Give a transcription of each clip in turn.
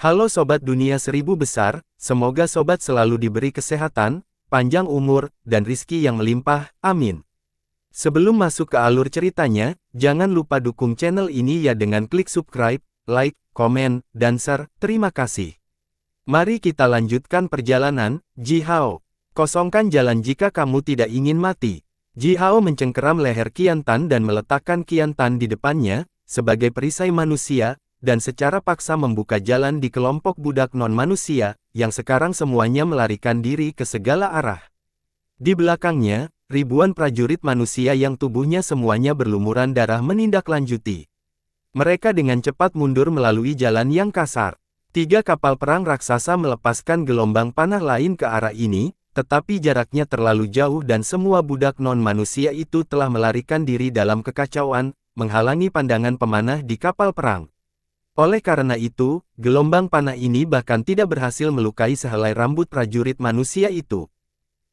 Halo Sobat Dunia Seribu Besar, semoga Sobat selalu diberi kesehatan, panjang umur, dan rizki yang melimpah, amin. Sebelum masuk ke alur ceritanya, jangan lupa dukung channel ini ya dengan klik subscribe, like, komen, dan share, terima kasih. Mari kita lanjutkan perjalanan. Ji Hao. Kosongkan jalan jika kamu tidak ingin mati. Ji Hao mencengkeram leher Qian Tan dan meletakkan Qian Tan di depannya, sebagai perisai manusia, dan secara paksa membuka jalan di kelompok budak non-manusia, yang sekarang semuanya melarikan diri ke segala arah. Di belakangnya, ribuan prajurit manusia yang tubuhnya semuanya berlumuran darah menindaklanjuti. Mereka dengan cepat mundur melalui jalan yang kasar. 3 kapal perang raksasa melepaskan gelombang panah lain ke arah ini, tetapi jaraknya terlalu jauh dan semua budak non-manusia itu telah melarikan diri dalam kekacauan, menghalangi pandangan pemanah di kapal perang. Oleh karena itu, gelombang panah ini bahkan tidak berhasil melukai sehelai rambut prajurit manusia itu.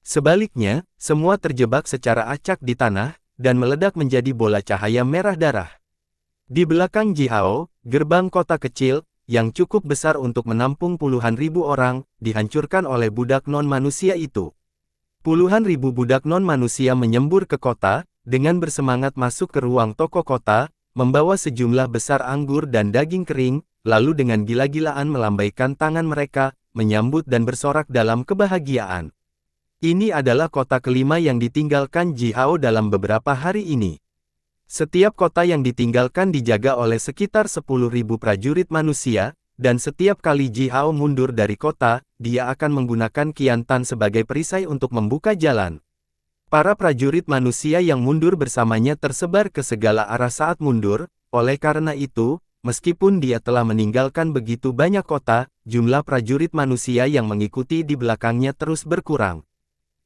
Sebaliknya, semua terjebak secara acak di tanah, dan meledak menjadi bola cahaya merah darah. Di belakang Ji Hao, gerbang kota kecil, yang cukup besar untuk menampung puluhan ribu orang, dihancurkan oleh budak non-manusia itu. Puluhan ribu budak non-manusia menyembur ke kota, dengan bersemangat masuk ke ruang toko kota, membawa sejumlah besar anggur dan daging kering, lalu dengan gila-gilaan melambaikan tangan mereka, menyambut dan bersorak dalam kebahagiaan. Ini adalah kota kelima yang ditinggalkan Ji Hao dalam beberapa hari ini. Setiap kota yang ditinggalkan dijaga oleh sekitar 10.000 prajurit manusia, dan setiap kali Ji Hao mundur dari kota, dia akan menggunakan Qian Tan sebagai perisai untuk membuka jalan. Para prajurit manusia yang mundur bersamanya tersebar ke segala arah saat mundur, oleh karena itu, meskipun dia telah meninggalkan begitu banyak kota, jumlah prajurit manusia yang mengikuti di belakangnya terus berkurang.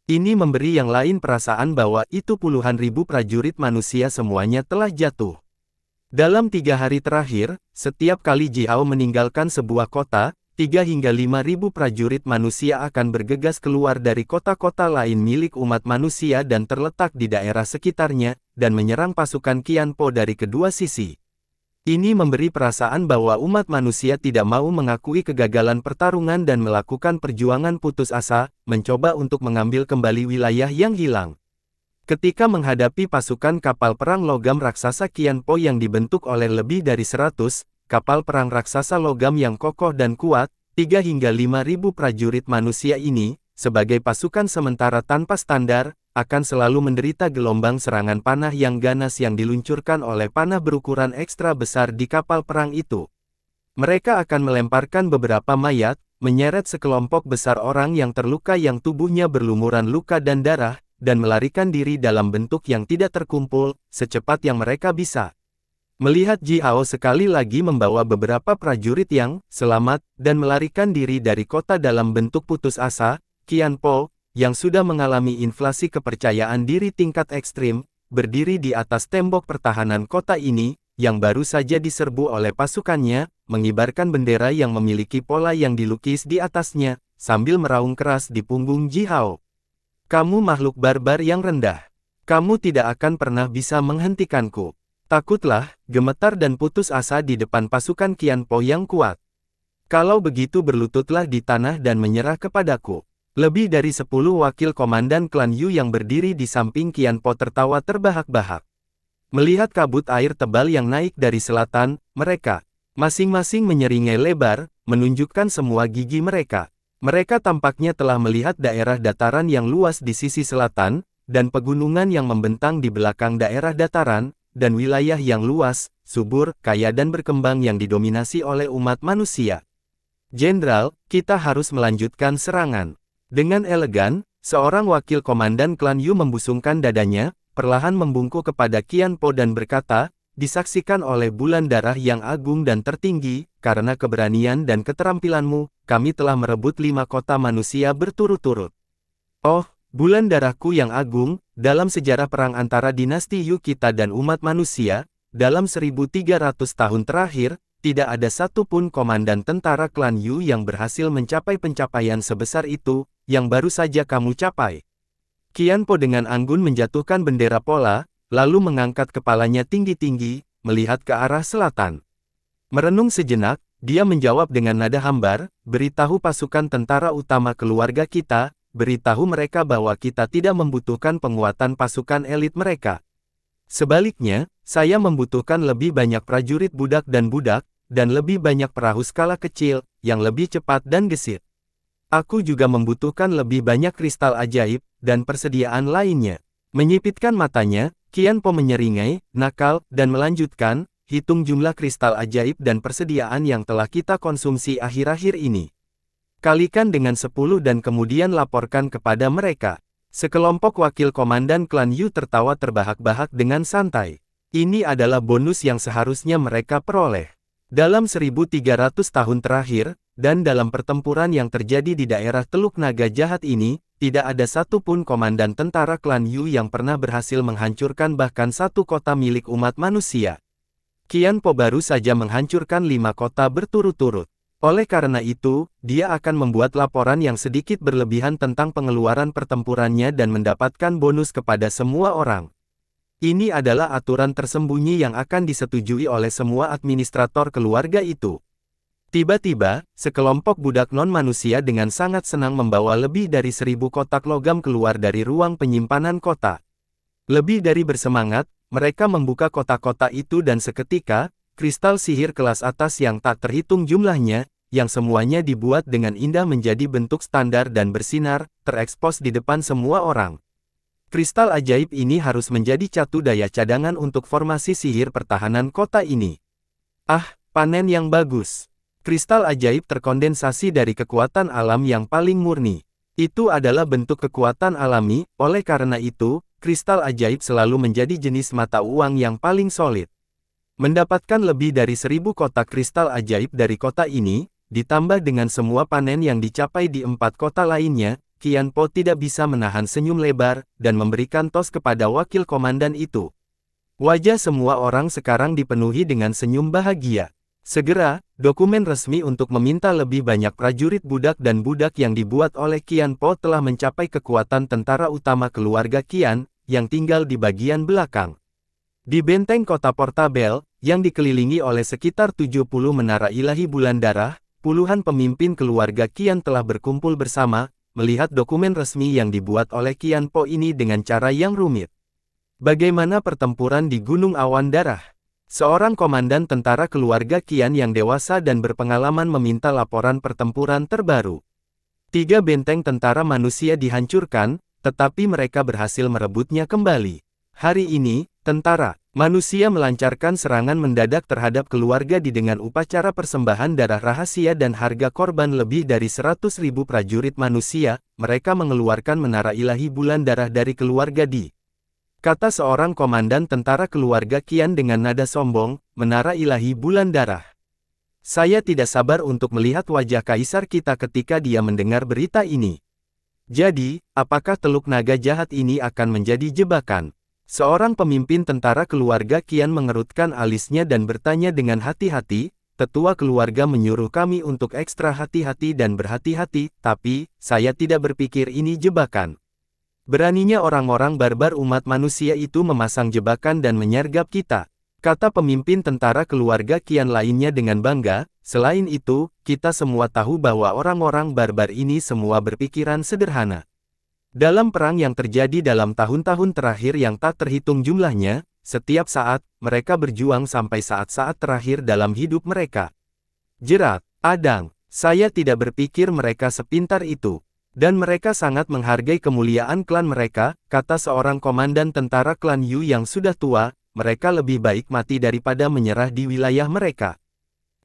Ini memberi yang lain perasaan bahwa itu puluhan ribu prajurit manusia semuanya telah jatuh. Dalam 3 hari terakhir, setiap kali Ji Hao meninggalkan sebuah kota, 3 hingga 5.000 prajurit manusia akan bergegas keluar dari kota-kota lain milik umat manusia dan terletak di daerah sekitarnya, dan menyerang pasukan Qian Po dari kedua sisi. Ini memberi perasaan bahwa umat manusia tidak mau mengakui kegagalan pertarungan dan melakukan perjuangan putus asa, mencoba untuk mengambil kembali wilayah yang hilang. Ketika menghadapi pasukan kapal perang logam raksasa Qian Po yang dibentuk oleh lebih dari 100, kapal perang raksasa logam yang kokoh dan kuat, 3 hingga 5.000 prajurit manusia ini, sebagai pasukan sementara tanpa standar, akan selalu menderita gelombang serangan panah yang ganas yang diluncurkan oleh panah berukuran ekstra besar di kapal perang itu. Mereka akan melemparkan beberapa mayat, menyeret sekelompok besar orang yang terluka yang tubuhnya berlumuran luka dan darah, dan melarikan diri dalam bentuk yang tidak terkumpul, secepat yang mereka bisa. Melihat Ji Hao sekali lagi membawa beberapa prajurit yang selamat dan melarikan diri dari kota dalam bentuk putus asa, Qian Po, yang sudah mengalami inflasi kepercayaan diri tingkat ekstrim, berdiri di atas tembok pertahanan kota ini, yang baru saja diserbu oleh pasukannya, mengibarkan bendera yang memiliki pola yang dilukis di atasnya, sambil meraung keras di punggung Ji Hao. Kamu makhluk barbar yang rendah. Kamu tidak akan pernah bisa menghentikanku. Takutlah, gemetar dan putus asa di depan pasukan Qian Po yang kuat. Kalau begitu berlututlah di tanah dan menyerah kepadaku. Lebih dari 10 wakil komandan klan Yu yang berdiri di samping Qian Po tertawa terbahak-bahak. Melihat kabut air tebal yang naik dari selatan, mereka masing-masing menyeringai lebar, menunjukkan semua gigi mereka. Mereka tampaknya telah melihat daerah dataran yang luas di sisi selatan, dan pegunungan yang membentang di belakang daerah dataran, dan wilayah yang luas, subur, kaya dan berkembang yang didominasi oleh umat manusia. Jenderal, kita harus melanjutkan serangan. Dengan elegan, seorang wakil komandan klan Yu membusungkan dadanya, perlahan membungkuk kepada Qian Po dan berkata, disaksikan oleh bulan darah yang agung dan tertinggi, karena keberanian dan keterampilanmu, kami telah merebut 5 kota manusia berturut-turut. Oh, bulan darahku yang agung, dalam sejarah perang antara dinasti Yu kita dan umat manusia, dalam 1.300 tahun terakhir, tidak ada satupun komandan tentara klan Yu yang berhasil mencapai pencapaian sebesar itu, yang baru saja kamu capai. Qian Po dengan anggun menjatuhkan bendera pola, lalu mengangkat kepalanya tinggi-tinggi, melihat ke arah selatan. Merenung sejenak, Dia menjawab dengan nada hambar, beritahu pasukan tentara utama keluarga kita, beritahu mereka bahwa kita tidak membutuhkan penguatan pasukan elit mereka. Sebaliknya, saya membutuhkan lebih banyak prajurit budak, dan lebih banyak perahu skala kecil, yang lebih cepat dan gesit. Aku juga membutuhkan lebih banyak kristal ajaib, dan persediaan lainnya. Menyipitkan matanya, Qian Po menyeringai, nakal, dan melanjutkan, hitung jumlah kristal ajaib dan persediaan yang telah kita konsumsi akhir-akhir ini. Kalikan dengan 10 dan kemudian laporkan kepada mereka. Sekelompok wakil komandan klan Yu tertawa terbahak-bahak dengan santai. Ini adalah bonus yang seharusnya mereka peroleh. Dalam 1300 tahun terakhir, dan dalam pertempuran yang terjadi di daerah Teluk Naga Jahat ini, tidak ada satupun komandan tentara klan Yu yang pernah berhasil menghancurkan bahkan satu kota milik umat manusia. Qian Po baru saja menghancurkan 5 kota berturut-turut. Oleh karena itu, dia akan membuat laporan yang sedikit berlebihan tentang pengeluaran pertempurannya dan mendapatkan bonus kepada semua orang. Ini adalah aturan tersembunyi yang akan disetujui oleh semua administrator keluarga itu. Tiba-tiba, sekelompok budak non-manusia dengan sangat senang membawa lebih dari 1000 kotak logam keluar dari ruang penyimpanan kota. Lebih dari bersemangat, mereka membuka kotak-kotak itu dan seketika, kristal sihir kelas atas yang tak terhitung jumlahnya, yang semuanya dibuat dengan indah menjadi bentuk standar dan bersinar, terekspos di depan semua orang. Kristal ajaib ini harus menjadi catu daya cadangan untuk formasi sihir pertahanan kota ini. Ah, panen yang bagus. Kristal ajaib terkondensasi dari kekuatan alam yang paling murni. Itu adalah bentuk kekuatan alami, oleh karena itu, kristal ajaib selalu menjadi jenis mata uang yang paling solid. Mendapatkan lebih dari 1000 kotak kristal ajaib dari kota ini, ditambah dengan semua panen yang dicapai di 4 kota lainnya, Qian Po tidak bisa menahan senyum lebar, dan memberikan tos kepada wakil komandan itu. Wajah semua orang sekarang dipenuhi dengan senyum bahagia. Segera, dokumen resmi untuk meminta lebih banyak prajurit budak dan budak yang dibuat oleh Qian Po telah mencapai kekuatan tentara utama keluarga Qian, yang tinggal di bagian belakang. Di benteng kota Portabel, yang dikelilingi oleh sekitar 70 menara ilahi bulan darah, puluhan pemimpin keluarga Qian telah berkumpul bersama, melihat dokumen resmi yang dibuat oleh Qian Po ini dengan cara yang rumit. Bagaimana pertempuran di Gunung Awan Darah? Seorang komandan tentara keluarga Qian yang dewasa dan berpengalaman meminta laporan pertempuran terbaru. 3 benteng tentara manusia dihancurkan, tetapi mereka berhasil merebutnya kembali. Hari ini, tentara manusia melancarkan serangan mendadak terhadap keluarga dengan upacara persembahan darah rahasia dan harga korban lebih dari 100.000 prajurit manusia. Mereka mengeluarkan menara ilahi bulan darah dari keluarga kata seorang komandan tentara keluarga Qian dengan nada sombong, menara ilahi bulan darah. Saya tidak sabar untuk melihat wajah kaisar kita ketika dia mendengar berita ini. Jadi, apakah Teluk Naga Jahat ini akan menjadi jebakan? Seorang pemimpin tentara keluarga Qian mengerutkan alisnya dan bertanya dengan hati-hati, tetua keluarga menyuruh kami untuk ekstra hati-hati dan berhati-hati, tapi, saya tidak berpikir ini jebakan. Beraninya orang-orang barbar umat manusia itu memasang jebakan dan menyergap kita, kata pemimpin tentara keluarga Qian lainnya dengan bangga. Selain itu, kita semua tahu bahwa orang-orang barbar ini semua berpikiran sederhana. Dalam perang yang terjadi dalam tahun-tahun terakhir yang tak terhitung jumlahnya, setiap saat, mereka berjuang sampai saat-saat terakhir dalam hidup mereka. Jerat, Adang, saya tidak berpikir mereka sepintar itu. Dan mereka sangat menghargai kemuliaan klan mereka, kata seorang komandan tentara klan Yu yang sudah tua, mereka lebih baik mati daripada menyerah di wilayah mereka.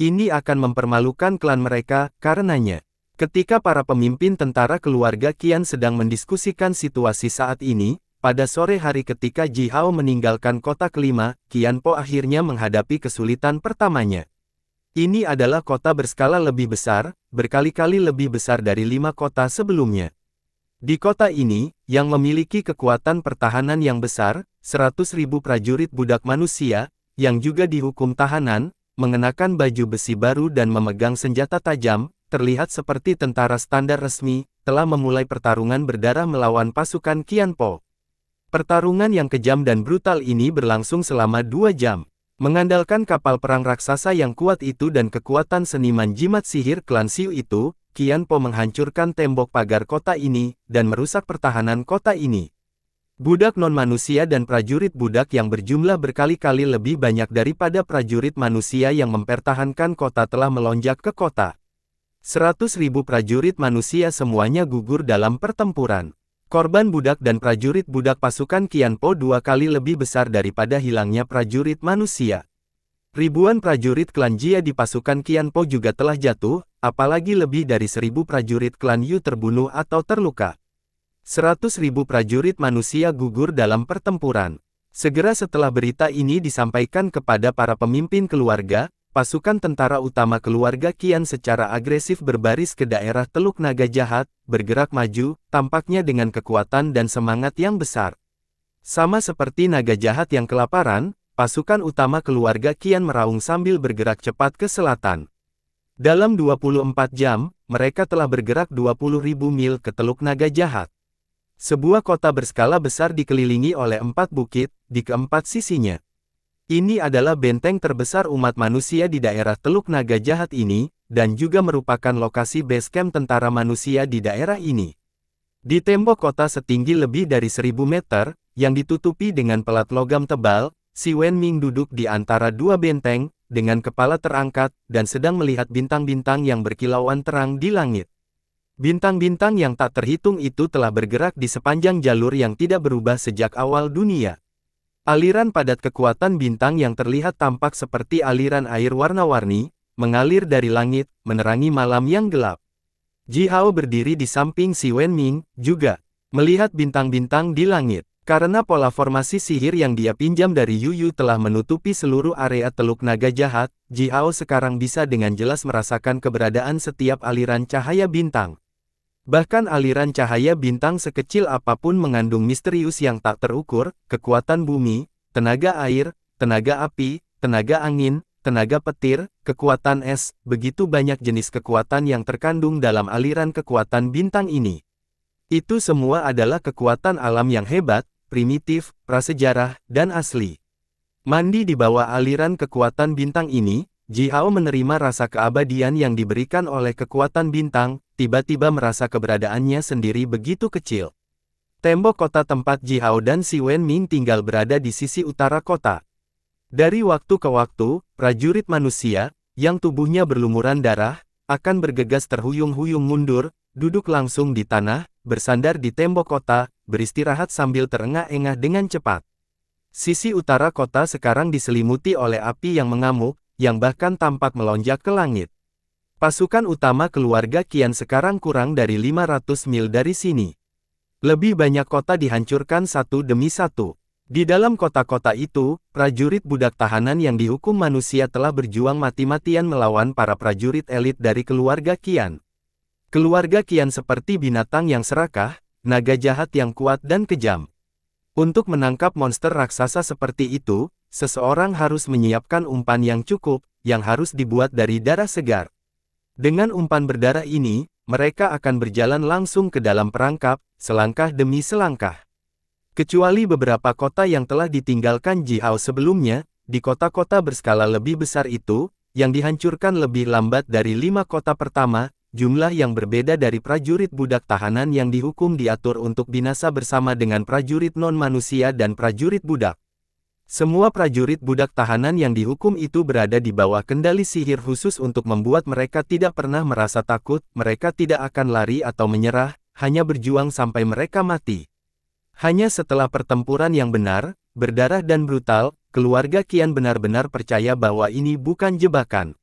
Ini akan mempermalukan klan mereka, karenanya. Ketika para pemimpin tentara keluarga Qian sedang mendiskusikan situasi saat ini, pada sore hari ketika Ji Hao meninggalkan kota kelima, Qian Po akhirnya menghadapi kesulitan pertamanya. Ini adalah kota berskala lebih besar, berkali-kali lebih besar dari 5 kota sebelumnya. Di kota ini, yang memiliki kekuatan pertahanan yang besar, 100.000 prajurit budak manusia, yang juga dihukum tahanan, mengenakan baju besi baru dan memegang senjata tajam, terlihat seperti tentara standar resmi, telah memulai pertarungan berdarah melawan pasukan Qian Po. Pertarungan yang kejam dan brutal ini berlangsung selama 2 jam. Mengandalkan kapal perang raksasa yang kuat itu dan kekuatan seniman jimat sihir klan Xiu itu, Qian Po menghancurkan tembok pagar kota ini, dan merusak pertahanan kota ini. Budak non-manusia dan prajurit budak yang berjumlah berkali-kali lebih banyak daripada prajurit manusia yang mempertahankan kota telah melonjak ke kota. 100.000 prajurit manusia semuanya gugur dalam pertempuran. Korban budak dan prajurit budak pasukan Qian Po 2 kali lebih besar daripada hilangnya prajurit manusia. Ribuan prajurit klan Jia di pasukan Qian Po juga telah jatuh, apalagi lebih dari 1.000 prajurit klan Yu terbunuh atau terluka. 100.000 prajurit manusia gugur dalam pertempuran. Segera setelah berita ini disampaikan kepada para pemimpin keluarga, pasukan tentara utama keluarga Qian secara agresif berbaris ke daerah Teluk Naga Jahat, bergerak maju, tampaknya dengan kekuatan dan semangat yang besar. Sama seperti naga jahat yang kelaparan, pasukan utama keluarga Qian meraung sambil bergerak cepat ke selatan. Dalam 24 jam, mereka telah bergerak 20.000 mil ke Teluk Naga Jahat. Sebuah kota berskala besar dikelilingi oleh 4 bukit, di keempat sisinya. Ini adalah benteng terbesar umat manusia di daerah Teluk Naga Jahat ini, dan juga merupakan lokasi base camp tentara manusia di daerah ini. Di tembok kota setinggi lebih dari 1.000 meter, yang ditutupi dengan pelat logam tebal, Si Wenming duduk di antara dua benteng, dengan kepala terangkat, dan sedang melihat bintang-bintang yang berkilauan terang di langit. Bintang-bintang yang tak terhitung itu telah bergerak di sepanjang jalur yang tidak berubah sejak awal dunia. Aliran padat kekuatan bintang yang terlihat tampak seperti aliran air warna-warni, mengalir dari langit, menerangi malam yang gelap. Ji Hao berdiri di samping Si Wenming, juga melihat bintang-bintang di langit. Karena pola formasi sihir yang dia pinjam dari Yu Yu telah menutupi seluruh area Teluk Naga Jahat, Ji Hao sekarang bisa dengan jelas merasakan keberadaan setiap aliran cahaya bintang. Bahkan aliran cahaya bintang sekecil apapun mengandung misterius yang tak terukur, kekuatan bumi, tenaga air, tenaga api, tenaga angin, tenaga petir, kekuatan es, begitu banyak jenis kekuatan yang terkandung dalam aliran kekuatan bintang ini. Itu semua adalah kekuatan alam yang hebat, primitif, prasejarah, dan asli. Mandi di bawah aliran kekuatan bintang ini, Ji Hao menerima rasa keabadian yang diberikan oleh kekuatan bintang, tiba-tiba merasa keberadaannya sendiri begitu kecil. Tembok kota tempat Ji Hao dan Si Wenming tinggal berada di sisi utara kota. Dari waktu ke waktu, prajurit manusia, yang tubuhnya berlumuran darah, akan bergegas terhuyung-huyung mundur, duduk langsung di tanah, bersandar di tembok kota, beristirahat sambil terengah-engah dengan cepat. Sisi utara kota sekarang diselimuti oleh api yang mengamuk, yang bahkan tampak melonjak ke langit. Pasukan utama keluarga Qian sekarang kurang dari 500 mil dari sini. Lebih banyak kota dihancurkan satu demi satu. Di dalam kota-kota itu, prajurit budak tahanan yang dihukum manusia telah berjuang mati-matian melawan para prajurit elit dari keluarga Qian. Keluarga Qian seperti binatang yang serakah, naga jahat yang kuat dan kejam. Untuk menangkap monster raksasa seperti itu, seseorang harus menyiapkan umpan yang cukup, yang harus dibuat dari darah segar. Dengan umpan berdarah ini, mereka akan berjalan langsung ke dalam perangkap, selangkah demi selangkah. Kecuali beberapa kota yang telah ditinggalkan Ji Hao sebelumnya, di kota-kota berskala lebih besar itu, yang dihancurkan lebih lambat dari 5 kota pertama, jumlah yang berbeda dari prajurit budak tahanan yang dihukum diatur untuk binasa bersama dengan prajurit non-manusia dan prajurit budak. Semua prajurit budak tahanan yang dihukum itu berada di bawah kendali sihir khusus untuk membuat mereka tidak pernah merasa takut, mereka tidak akan lari atau menyerah, hanya berjuang sampai mereka mati. Hanya setelah pertempuran yang benar, berdarah dan brutal, keluarga Qian benar-benar percaya bahwa ini bukan jebakan.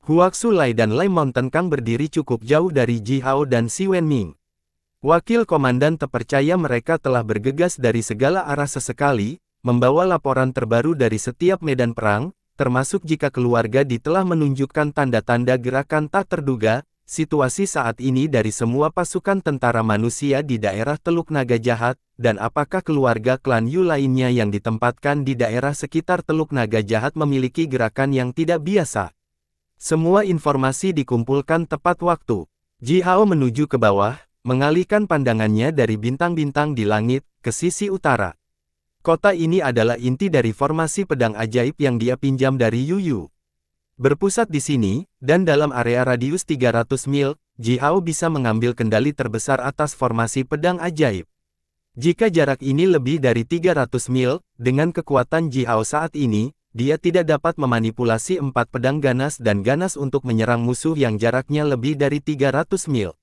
Huaxu Lai dan Lai Mountain Kang berdiri cukup jauh dari Ji Hao dan Si Wenming. Wakil komandan terpercaya mereka telah bergegas dari segala arah sesekali, membawa laporan terbaru dari setiap medan perang, termasuk jika keluarga Di telah menunjukkan tanda-tanda gerakan tak terduga. Situasi saat ini dari semua pasukan tentara manusia di daerah Teluk Naga Jahat, dan apakah keluarga klan Yu lainnya yang ditempatkan di daerah sekitar Teluk Naga Jahat memiliki gerakan yang tidak biasa. Semua informasi dikumpulkan tepat waktu. Ji Hao menuju ke bawah, mengalihkan pandangannya dari bintang-bintang di langit, ke sisi utara. Kota ini adalah inti dari formasi pedang ajaib yang dia pinjam dari Yu Yu. Berpusat di sini, dan dalam area radius 300 mil, Ji Hao bisa mengambil kendali terbesar atas formasi pedang ajaib. Jika jarak ini lebih dari 300 mil, dengan kekuatan Ji Hao saat ini, dia tidak dapat memanipulasi 4 pedang ganas dan ganas untuk menyerang musuh yang jaraknya lebih dari 300 mil.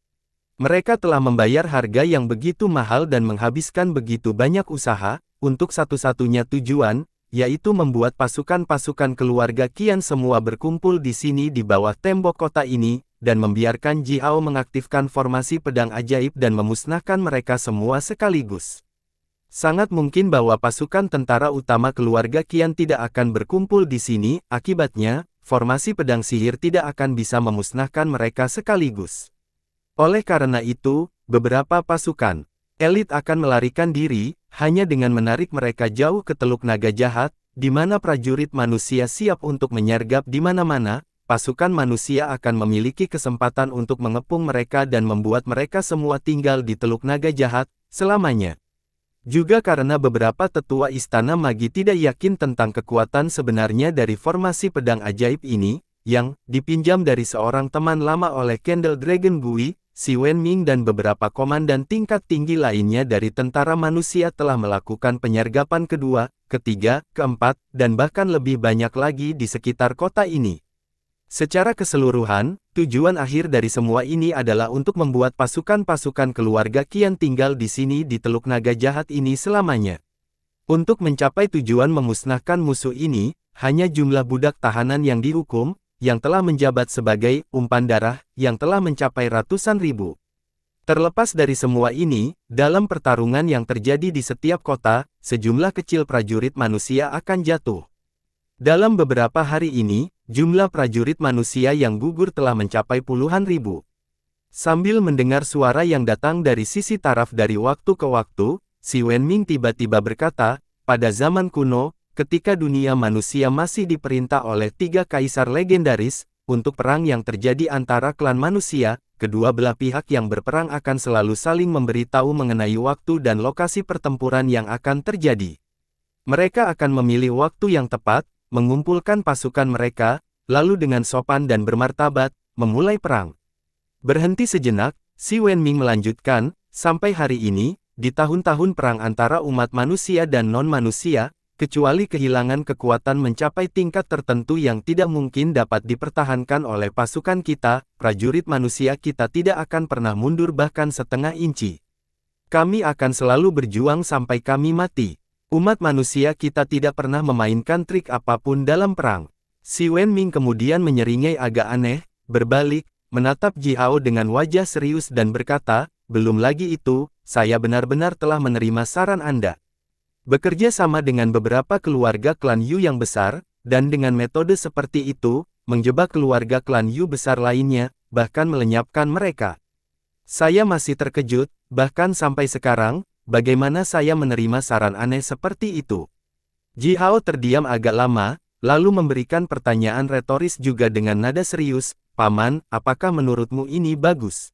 Mereka telah membayar harga yang begitu mahal dan menghabiskan begitu banyak usaha, untuk satu-satunya tujuan, yaitu membuat pasukan-pasukan keluarga Qian semua berkumpul di sini di bawah tembok kota ini, dan membiarkan Ji Hao mengaktifkan formasi pedang ajaib dan memusnahkan mereka semua sekaligus. Sangat mungkin bahwa pasukan tentara utama keluarga Qian tidak akan berkumpul di sini, akibatnya, formasi pedang sihir tidak akan bisa memusnahkan mereka sekaligus. Oleh karena itu, beberapa pasukan elit akan melarikan diri, hanya dengan menarik mereka jauh ke Teluk Naga Jahat, di mana prajurit manusia siap untuk menyergap di mana-mana. Pasukan manusia akan memiliki kesempatan untuk mengepung mereka dan membuat mereka semua tinggal di Teluk Naga Jahat selamanya. Juga karena beberapa tetua istana magi tidak yakin tentang kekuatan sebenarnya dari formasi pedang ajaib ini, yang dipinjam dari seorang teman lama oleh Candle Dragon Gui, Si Wenming dan beberapa komandan tingkat tinggi lainnya dari tentara manusia telah melakukan penyergapan kedua, ketiga, keempat, dan bahkan lebih banyak lagi di sekitar kota ini. Secara keseluruhan, tujuan akhir dari semua ini adalah untuk membuat pasukan-pasukan keluarga Qian tinggal di sini di Teluk Naga Jahat ini selamanya. Untuk mencapai tujuan memusnahkan musuh ini, hanya jumlah budak tahanan yang dihukum, yang telah menjabat sebagai umpan darah, yang telah mencapai ratusan ribu. Terlepas dari semua ini, dalam pertarungan yang terjadi di setiap kota, sejumlah kecil prajurit manusia akan jatuh. Dalam beberapa hari ini, jumlah prajurit manusia yang gugur telah mencapai puluhan ribu. Sambil mendengar suara yang datang dari sisi taraf dari waktu ke waktu, Si Wenming tiba-tiba berkata, pada zaman kuno, ketika dunia manusia masih diperintah oleh 3 kaisar legendaris, untuk perang yang terjadi antara klan manusia, kedua belah pihak yang berperang akan selalu saling memberitahu mengenai waktu dan lokasi pertempuran yang akan terjadi. Mereka akan memilih waktu yang tepat, mengumpulkan pasukan mereka, lalu dengan sopan dan bermartabat, memulai perang. Berhenti sejenak, Si Wenming melanjutkan, sampai hari ini, di tahun-tahun perang antara umat manusia dan non-manusia, kecuali kehilangan kekuatan mencapai tingkat tertentu yang tidak mungkin dapat dipertahankan oleh pasukan kita, prajurit manusia kita tidak akan pernah mundur bahkan setengah inci. Kami akan selalu berjuang sampai kami mati. Umat manusia kita tidak pernah memainkan trik apapun dalam perang. Si Wenming kemudian menyeringai agak aneh, berbalik, menatap Ji Hao dengan wajah serius dan berkata, belum lagi itu, saya benar-benar telah menerima saran Anda. Bekerja sama dengan beberapa keluarga klan Yu yang besar, dan dengan metode seperti itu, menjebak keluarga klan Yu besar lainnya, bahkan melenyapkan mereka. Saya masih terkejut, bahkan sampai sekarang, bagaimana saya menerima saran aneh seperti itu. Ji Hao terdiam agak lama, lalu memberikan pertanyaan retoris juga dengan nada serius, Paman, apakah menurutmu ini bagus?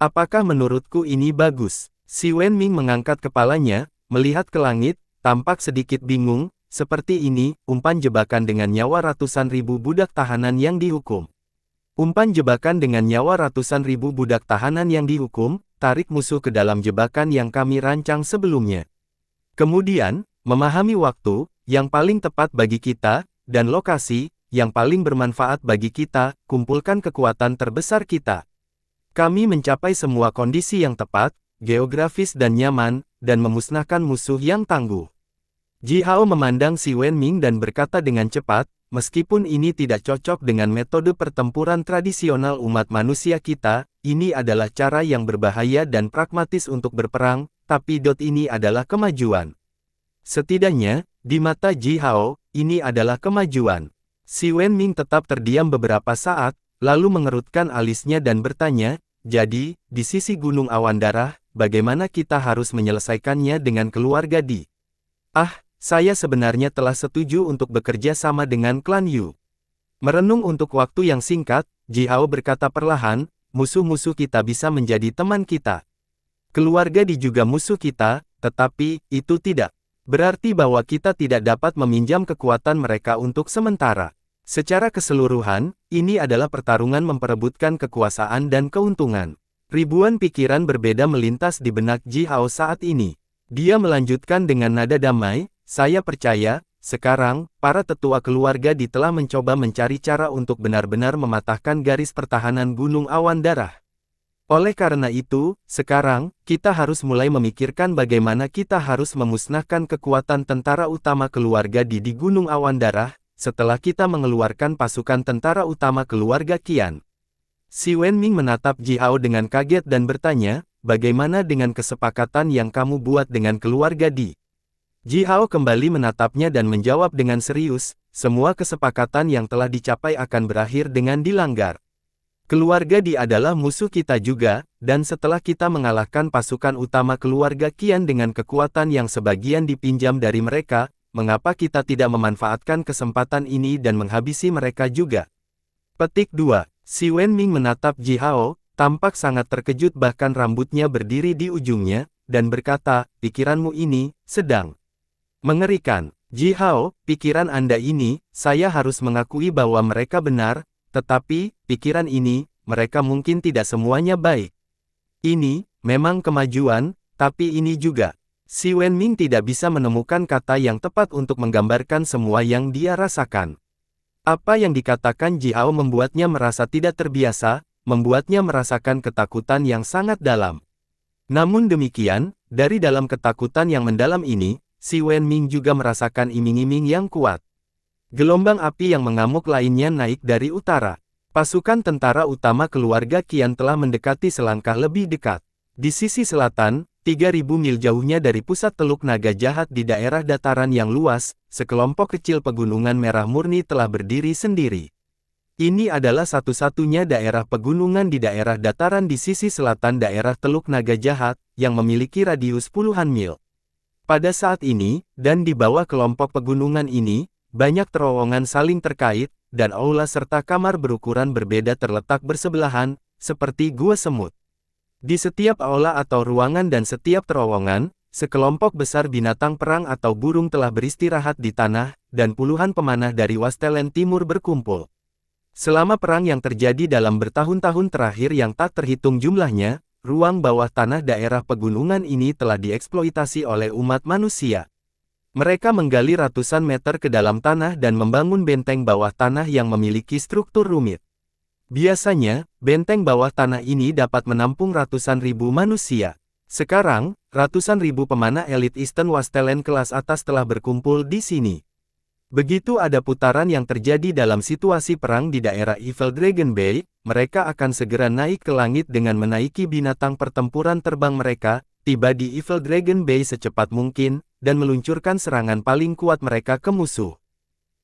Apakah menurutku ini bagus? Si Wenming mengangkat kepalanya, melihat ke langit, tampak sedikit bingung, seperti ini, umpan jebakan dengan nyawa ratusan ribu budak tahanan yang dihukum. Umpan jebakan dengan nyawa ratusan ribu budak tahanan yang dihukum, tarik musuh ke dalam jebakan yang kami rancang sebelumnya. Kemudian, memahami waktu, yang paling tepat bagi kita, dan lokasi, yang paling bermanfaat bagi kita, kumpulkan kekuatan terbesar kita. Kami mencapai semua kondisi yang tepat, geografis dan nyaman, dan memusnahkan musuh yang tangguh. Ji Hao memandang Si Wenming dan berkata dengan cepat, meskipun ini tidak cocok dengan metode pertempuran tradisional umat manusia kita, ini adalah cara yang berbahaya dan pragmatis untuk berperang, tapi ini adalah kemajuan. Setidaknya, di mata Ji Hao, ini adalah kemajuan. Si Wenming tetap terdiam beberapa saat, lalu mengerutkan alisnya dan bertanya, jadi, di sisi Gunung Awan Darah, bagaimana kita harus menyelesaikannya dengan keluarga Di? Saya sebenarnya telah setuju untuk bekerja sama dengan klan Yu. Merenung untuk waktu yang singkat, Ji Hao berkata perlahan, musuh-musuh kita bisa menjadi teman kita. Keluarga Di juga musuh kita, tetapi, itu tidak. Berarti bahwa kita tidak dapat meminjam kekuatan mereka untuk sementara. Secara keseluruhan, ini adalah pertarungan memperebutkan kekuasaan dan keuntungan. Ribuan pikiran berbeda melintas di benak Ji Hao saat ini. Dia melanjutkan dengan nada damai, saya percaya, sekarang, para tetua keluarga Di telah mencoba mencari cara untuk benar-benar mematahkan garis pertahanan Gunung Awan Darah. Oleh karena itu, sekarang, kita harus mulai memikirkan bagaimana kita harus memusnahkan kekuatan tentara utama keluarga di Gunung Awan Darah, setelah kita mengeluarkan pasukan tentara utama keluarga Qian. Si Wenming menatap Ji Hao dengan kaget dan bertanya, bagaimana dengan kesepakatan yang kamu buat dengan keluarga Di? Ji Hao kembali menatapnya dan menjawab dengan serius, semua kesepakatan yang telah dicapai akan berakhir dengan dilanggar. Keluarga Di adalah musuh kita juga, dan setelah kita mengalahkan pasukan utama keluarga Qian dengan kekuatan yang sebagian dipinjam dari mereka, mengapa kita tidak memanfaatkan kesempatan ini dan menghabisi mereka juga? Petik 2. Si Wenming menatap Ji Hao, tampak sangat terkejut bahkan rambutnya berdiri di ujungnya, dan berkata, pikiranmu ini, sedang mengerikan. Ji Hao, pikiran Anda ini, saya harus mengakui bahwa mereka benar, tetapi, pikiran ini, mereka mungkin tidak semuanya baik. Ini, memang kemajuan, tapi ini juga. Si Wenming tidak bisa menemukan kata yang tepat untuk menggambarkan semua yang dia rasakan. Apa yang dikatakan Ji Hao membuatnya merasa tidak terbiasa, membuatnya merasakan ketakutan yang sangat dalam. Namun demikian, dari dalam ketakutan yang mendalam ini, si Wenming juga merasakan iming-iming yang kuat. Gelombang api yang mengamuk lainnya naik dari utara. Pasukan tentara utama keluarga Qian telah mendekati selangkah lebih dekat. Di sisi selatan, 3.000 mil jauhnya dari pusat Teluk Naga Jahat di daerah dataran yang luas, sekelompok kecil pegunungan merah murni telah berdiri sendiri. Ini adalah satu-satunya daerah pegunungan di daerah dataran di sisi selatan daerah Teluk Naga Jahat, yang memiliki radius puluhan mil. Pada saat ini, dan di bawah kelompok pegunungan ini, banyak terowongan saling terkait, dan aula serta kamar berukuran berbeda terletak bersebelahan, seperti gua semut. Di setiap aula atau ruangan dan setiap terowongan, sekelompok besar binatang perang atau burung telah beristirahat di tanah, dan puluhan pemanah dari Wastelen Timur berkumpul. Selama perang yang terjadi dalam bertahun-tahun terakhir yang tak terhitung jumlahnya, ruang bawah tanah daerah pegunungan ini telah dieksploitasi oleh umat manusia. Mereka menggali ratusan meter ke dalam tanah dan membangun benteng bawah tanah yang memiliki struktur rumit. Biasanya, benteng bawah tanah ini dapat menampung ratusan ribu manusia. Sekarang, ratusan ribu pemanah elit Eastern Wastelen kelas atas telah berkumpul di sini. Begitu ada putaran yang terjadi dalam situasi perang di daerah Evil Dragon Bay, mereka akan segera naik ke langit dengan menaiki binatang pertempuran terbang mereka, tiba di Evil Dragon Bay secepat mungkin, dan meluncurkan serangan paling kuat mereka ke musuh.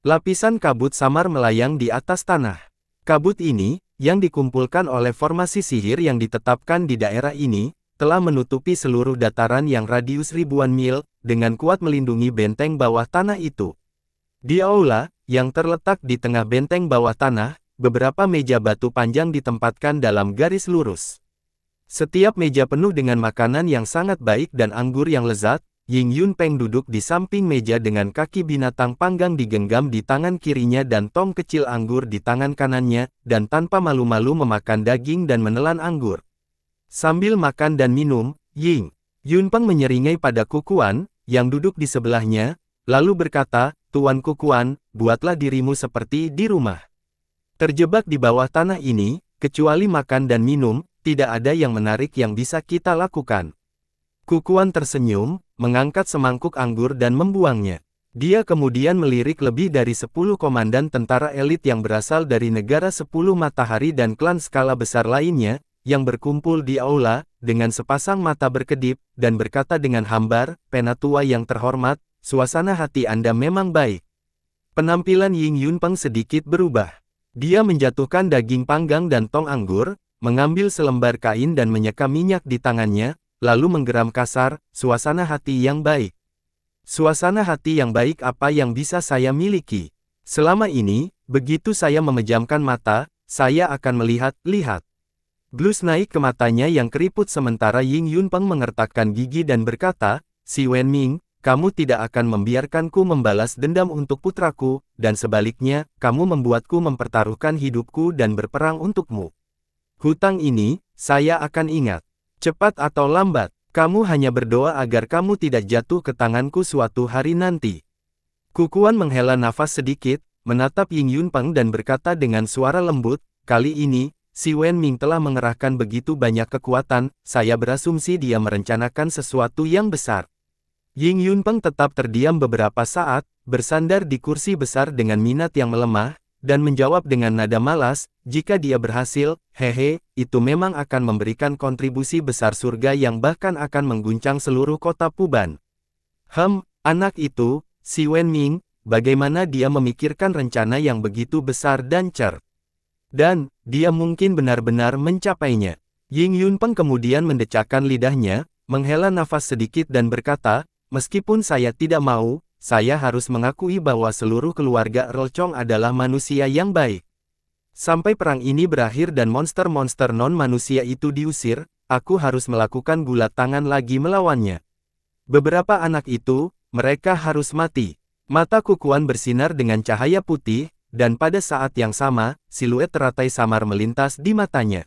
Lapisan kabut samar melayang di atas tanah. Kabut ini, yang dikumpulkan oleh formasi sihir yang ditetapkan di daerah ini, telah menutupi seluruh dataran yang radius ribuan mil, dengan kuat melindungi benteng bawah tanah itu. Di aula, yang terletak di tengah benteng bawah tanah, beberapa meja batu panjang ditempatkan dalam garis lurus. Setiap meja penuh dengan makanan yang sangat baik dan anggur yang lezat. Ying Yunpeng duduk di samping meja dengan kaki binatang panggang digenggam di tangan kirinya dan tong kecil anggur di tangan kanannya, dan tanpa malu-malu memakan daging dan menelan anggur. Sambil makan dan minum, Ying Yunpeng menyeringai pada Kukuan, yang duduk di sebelahnya, lalu berkata, Tuan Kukuan, buatlah dirimu seperti di rumah. Terjebak di bawah tanah ini, kecuali makan dan minum, tidak ada yang menarik yang bisa kita lakukan. Kukuan tersenyum, mengangkat semangkuk anggur dan membuangnya. Dia kemudian melirik lebih dari 10 komandan tentara elit yang berasal dari negara 10 matahari dan klan skala besar lainnya, yang berkumpul di aula, dengan sepasang mata berkedip, dan berkata dengan hambar, Penatua yang terhormat, suasana hati Anda memang baik. Penampilan Ying Yunpeng sedikit berubah. Dia menjatuhkan daging panggang dan tong anggur, mengambil selembar kain dan menyeka minyak di tangannya, lalu menggeram kasar, suasana hati yang baik. Suasana hati yang baik apa yang bisa saya miliki? Selama ini, begitu saya memejamkan mata, saya akan melihat. Blus naik ke matanya yang keriput sementara Ying Yunpeng mengertakkan gigi dan berkata, Si Wenming, kamu tidak akan membiarkanku membalas dendam untuk putraku, dan sebaliknya, kamu membuatku mempertaruhkan hidupku dan berperang untukmu. Hutang ini, saya akan ingat. Cepat atau lambat, kamu hanya berdoa agar kamu tidak jatuh ke tanganku suatu hari nanti. Kukuan menghela nafas sedikit, menatap Ying Yunpeng dan berkata dengan suara lembut, kali ini, Si Wenming telah mengerahkan begitu banyak kekuatan, saya berasumsi dia merencanakan sesuatu yang besar. Ying Yunpeng tetap terdiam beberapa saat, bersandar di kursi besar dengan minat yang melemah, dan menjawab dengan nada malas, jika dia berhasil, hehe, itu memang akan memberikan kontribusi besar surga yang bahkan akan mengguncang seluruh kota Puban. Anak itu, Si Wenming, bagaimana dia memikirkan rencana yang begitu besar dan dan, dia mungkin benar-benar mencapainya. Ying Yunpeng kemudian mendecakkan lidahnya, menghela nafas sedikit dan berkata, meskipun saya tidak mau, saya harus mengakui bahwa seluruh keluarga Earl Chong adalah manusia yang baik. Sampai perang ini berakhir dan monster-monster non-manusia itu diusir, aku harus melakukan gulat tangan lagi melawannya. Beberapa anak itu, mereka harus mati. Mata Kukuan bersinar dengan cahaya putih, dan pada saat yang sama, siluet teratai samar melintas di matanya.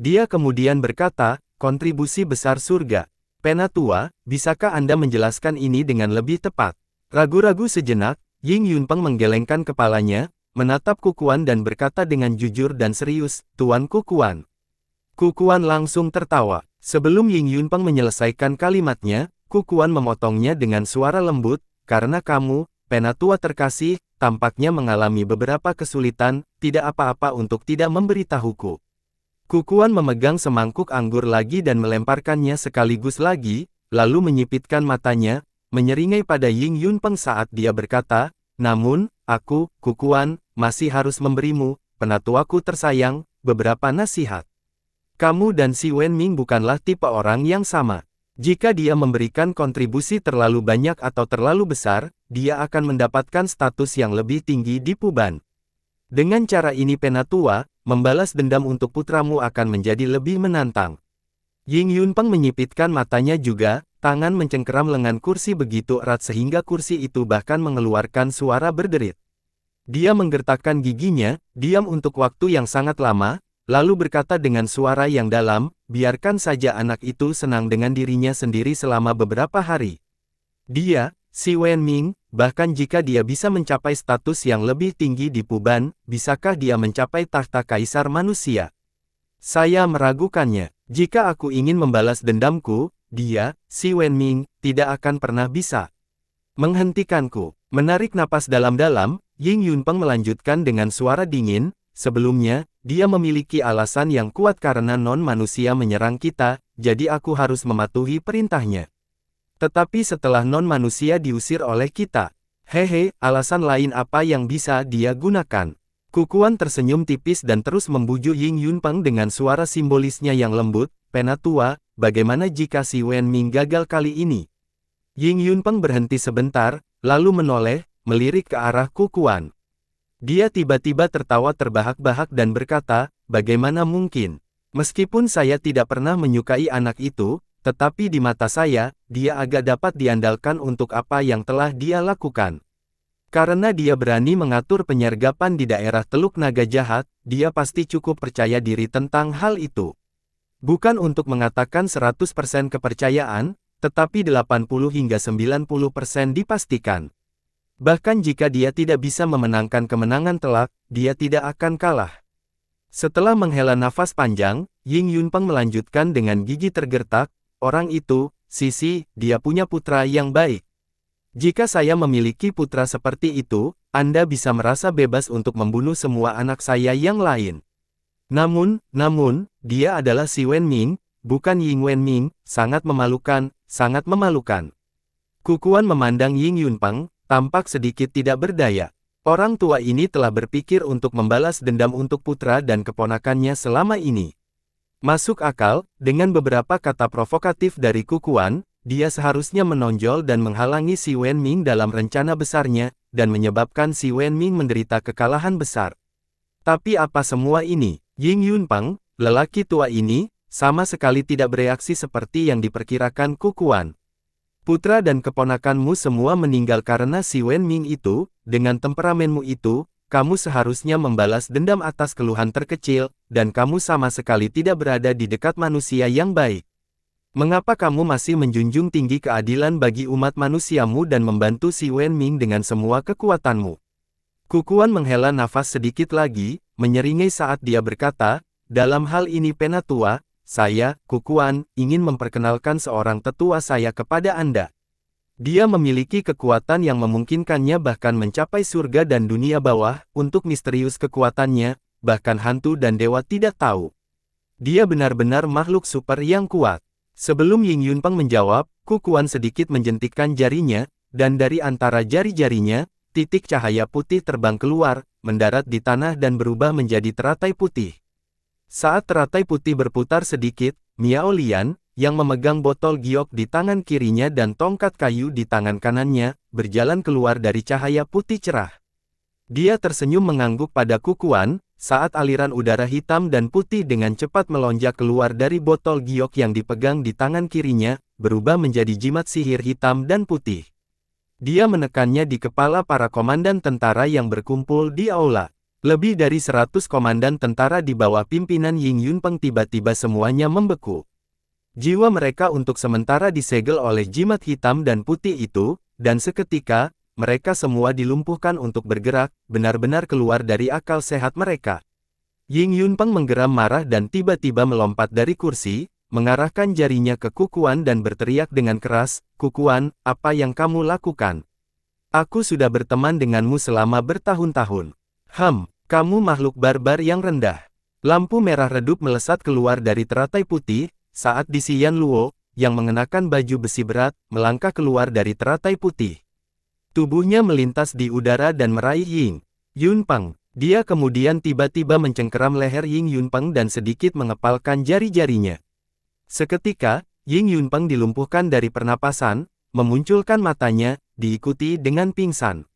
Dia kemudian berkata, kontribusi besar surga. Penatua, bisakah Anda menjelaskan ini dengan lebih tepat? Ragu-ragu sejenak, Ying Yunpeng menggelengkan kepalanya, menatap Kukuan dan berkata dengan jujur dan serius, Tuan Kukuan. Kukuan langsung tertawa. Sebelum Ying Yunpeng menyelesaikan kalimatnya, Kukuan memotongnya dengan suara lembut, karena kamu, Penatua terkasih, tampaknya mengalami beberapa kesulitan, tidak apa-apa untuk tidak memberitahuku. Kukuan memegang semangkuk anggur lagi dan melemparkannya sekaligus lagi, lalu menyipitkan matanya, menyeringai pada Ying Yunpeng saat dia berkata, namun, aku, Kukuan, masih harus memberimu, penatuaku tersayang, beberapa nasihat. Kamu dan Si Wenming bukanlah tipe orang yang sama. Jika dia memberikan kontribusi terlalu banyak atau terlalu besar, dia akan mendapatkan status yang lebih tinggi di Puban. Dengan cara ini Penatua, membalas dendam untuk putramu akan menjadi lebih menantang. Ying Yunpeng menyipitkan matanya juga, tangan mencengkeram lengan kursi begitu erat sehingga kursi itu bahkan mengeluarkan suara berderit. Dia menggertakkan giginya, diam untuk waktu yang sangat lama, lalu berkata dengan suara yang dalam, biarkan saja anak itu senang dengan dirinya sendiri selama beberapa hari. Dia, Si Wenming, bahkan jika dia bisa mencapai status yang lebih tinggi di Puban, bisakah dia mencapai tahta kaisar manusia? Saya meragukannya. Jika aku ingin membalas dendamku, dia, Si Wenming, tidak akan pernah bisa menghentikanku. Menarik napas dalam-dalam, Ying Yunpeng melanjutkan dengan suara dingin, sebelumnya, dia memiliki alasan yang kuat karena non-manusia menyerang kita, jadi aku harus mematuhi perintahnya. Tetapi setelah non-manusia diusir oleh kita, hehe, alasan lain apa yang bisa dia gunakan? Kukuan tersenyum tipis dan terus membujuk Ying Yunpeng dengan suara simbolisnya yang lembut, Penatua, bagaimana jika Si Wenming gagal kali ini? Ying Yunpeng berhenti sebentar, lalu menoleh, melirik ke arah Kukuan. Dia tiba-tiba tertawa terbahak-bahak dan berkata, bagaimana mungkin? Meskipun saya tidak pernah menyukai anak itu, tetapi di mata saya, dia agak dapat diandalkan untuk apa yang telah dia lakukan. Karena dia berani mengatur penyergapan di daerah Teluk Naga Jahat, dia pasti cukup percaya diri tentang hal itu. Bukan untuk mengatakan 100% kepercayaan, tetapi 80 hingga 90% dipastikan. Bahkan jika dia tidak bisa memenangkan kemenangan telak, dia tidak akan kalah. Setelah menghela nafas panjang, Ying Yunpeng melanjutkan dengan gigi tergertak, orang itu, Sisi, dia punya putra yang baik. Jika saya memiliki putra seperti itu, Anda bisa merasa bebas untuk membunuh semua anak saya yang lain. Namun, dia adalah Si Wenming, bukan Ying Wenming, sangat memalukan, sangat memalukan. Kukuan memandang Ying Yunpeng, tampak sedikit tidak berdaya. Orang tua ini telah berpikir untuk membalas dendam untuk putra dan keponakannya selama ini. Masuk akal, dengan beberapa kata provokatif dari Kukuan, dia seharusnya menonjol dan menghalangi Si Wenming dalam rencana besarnya, dan menyebabkan Si Wenming menderita kekalahan besar. Tapi apa semua ini? Ying Yunpeng, lelaki tua ini, sama sekali tidak bereaksi seperti yang diperkirakan Kukuan. Putra dan keponakanmu semua meninggal karena si Wen Ming itu, dengan temperamenmu itu, kamu seharusnya membalas dendam atas keluhan terkecil, dan kamu sama sekali tidak berada di dekat manusia yang baik. Mengapa kamu masih menjunjung tinggi keadilan bagi umat manusiamu dan membantu si Wen Ming dengan semua kekuatanmu? Kukuan menghela nafas sedikit lagi, menyeringai saat dia berkata, dalam hal ini Penatua, saya, Kukuan, ingin memperkenalkan seorang tetua saya kepada Anda. Dia memiliki kekuatan yang memungkinkannya bahkan mencapai surga dan dunia bawah, untuk misterius kekuatannya, bahkan hantu dan dewa tidak tahu. Dia benar-benar makhluk super yang kuat. Sebelum Ying Yunpeng menjawab, Kukuan sedikit menjentikkan jarinya, dan dari antara jari-jarinya, titik cahaya putih terbang keluar, mendarat di tanah dan berubah menjadi teratai putih. Saat teratai putih berputar sedikit, Miao Lian, yang memegang botol giok di tangan kirinya dan tongkat kayu di tangan kanannya, berjalan keluar dari cahaya putih cerah. Dia tersenyum mengangguk pada Kukuan, saat aliran udara hitam dan putih dengan cepat melonjak keluar dari botol giok yang dipegang di tangan kirinya, berubah menjadi jimat sihir hitam dan putih. Dia menekannya di kepala para komandan tentara yang berkumpul di aula. Lebih dari 100 komandan tentara di bawah pimpinan Ying Yunpeng tiba-tiba semuanya membeku. Jiwa mereka untuk sementara disegel oleh jimat hitam dan putih itu, dan seketika, mereka semua dilumpuhkan untuk bergerak, benar-benar keluar dari akal sehat mereka. Ying Yunpeng menggeram marah dan tiba-tiba melompat dari kursi, mengarahkan jarinya ke Kukuan dan berteriak dengan keras, Kukuan, apa yang kamu lakukan? Aku sudah berteman denganmu selama bertahun-tahun. Kamu makhluk barbar yang rendah. Lampu merah redup melesat keluar dari teratai putih, saat Di Xian Luo, yang mengenakan baju besi berat, melangkah keluar dari teratai putih. Tubuhnya melintas di udara dan meraih Ying Yunpeng. Dia kemudian tiba-tiba mencengkeram leher Ying Yunpeng dan sedikit mengepalkan jari-jarinya. Seketika, Ying Yunpeng dilumpuhkan dari pernapasan, memunculkan matanya, diikuti dengan pingsan.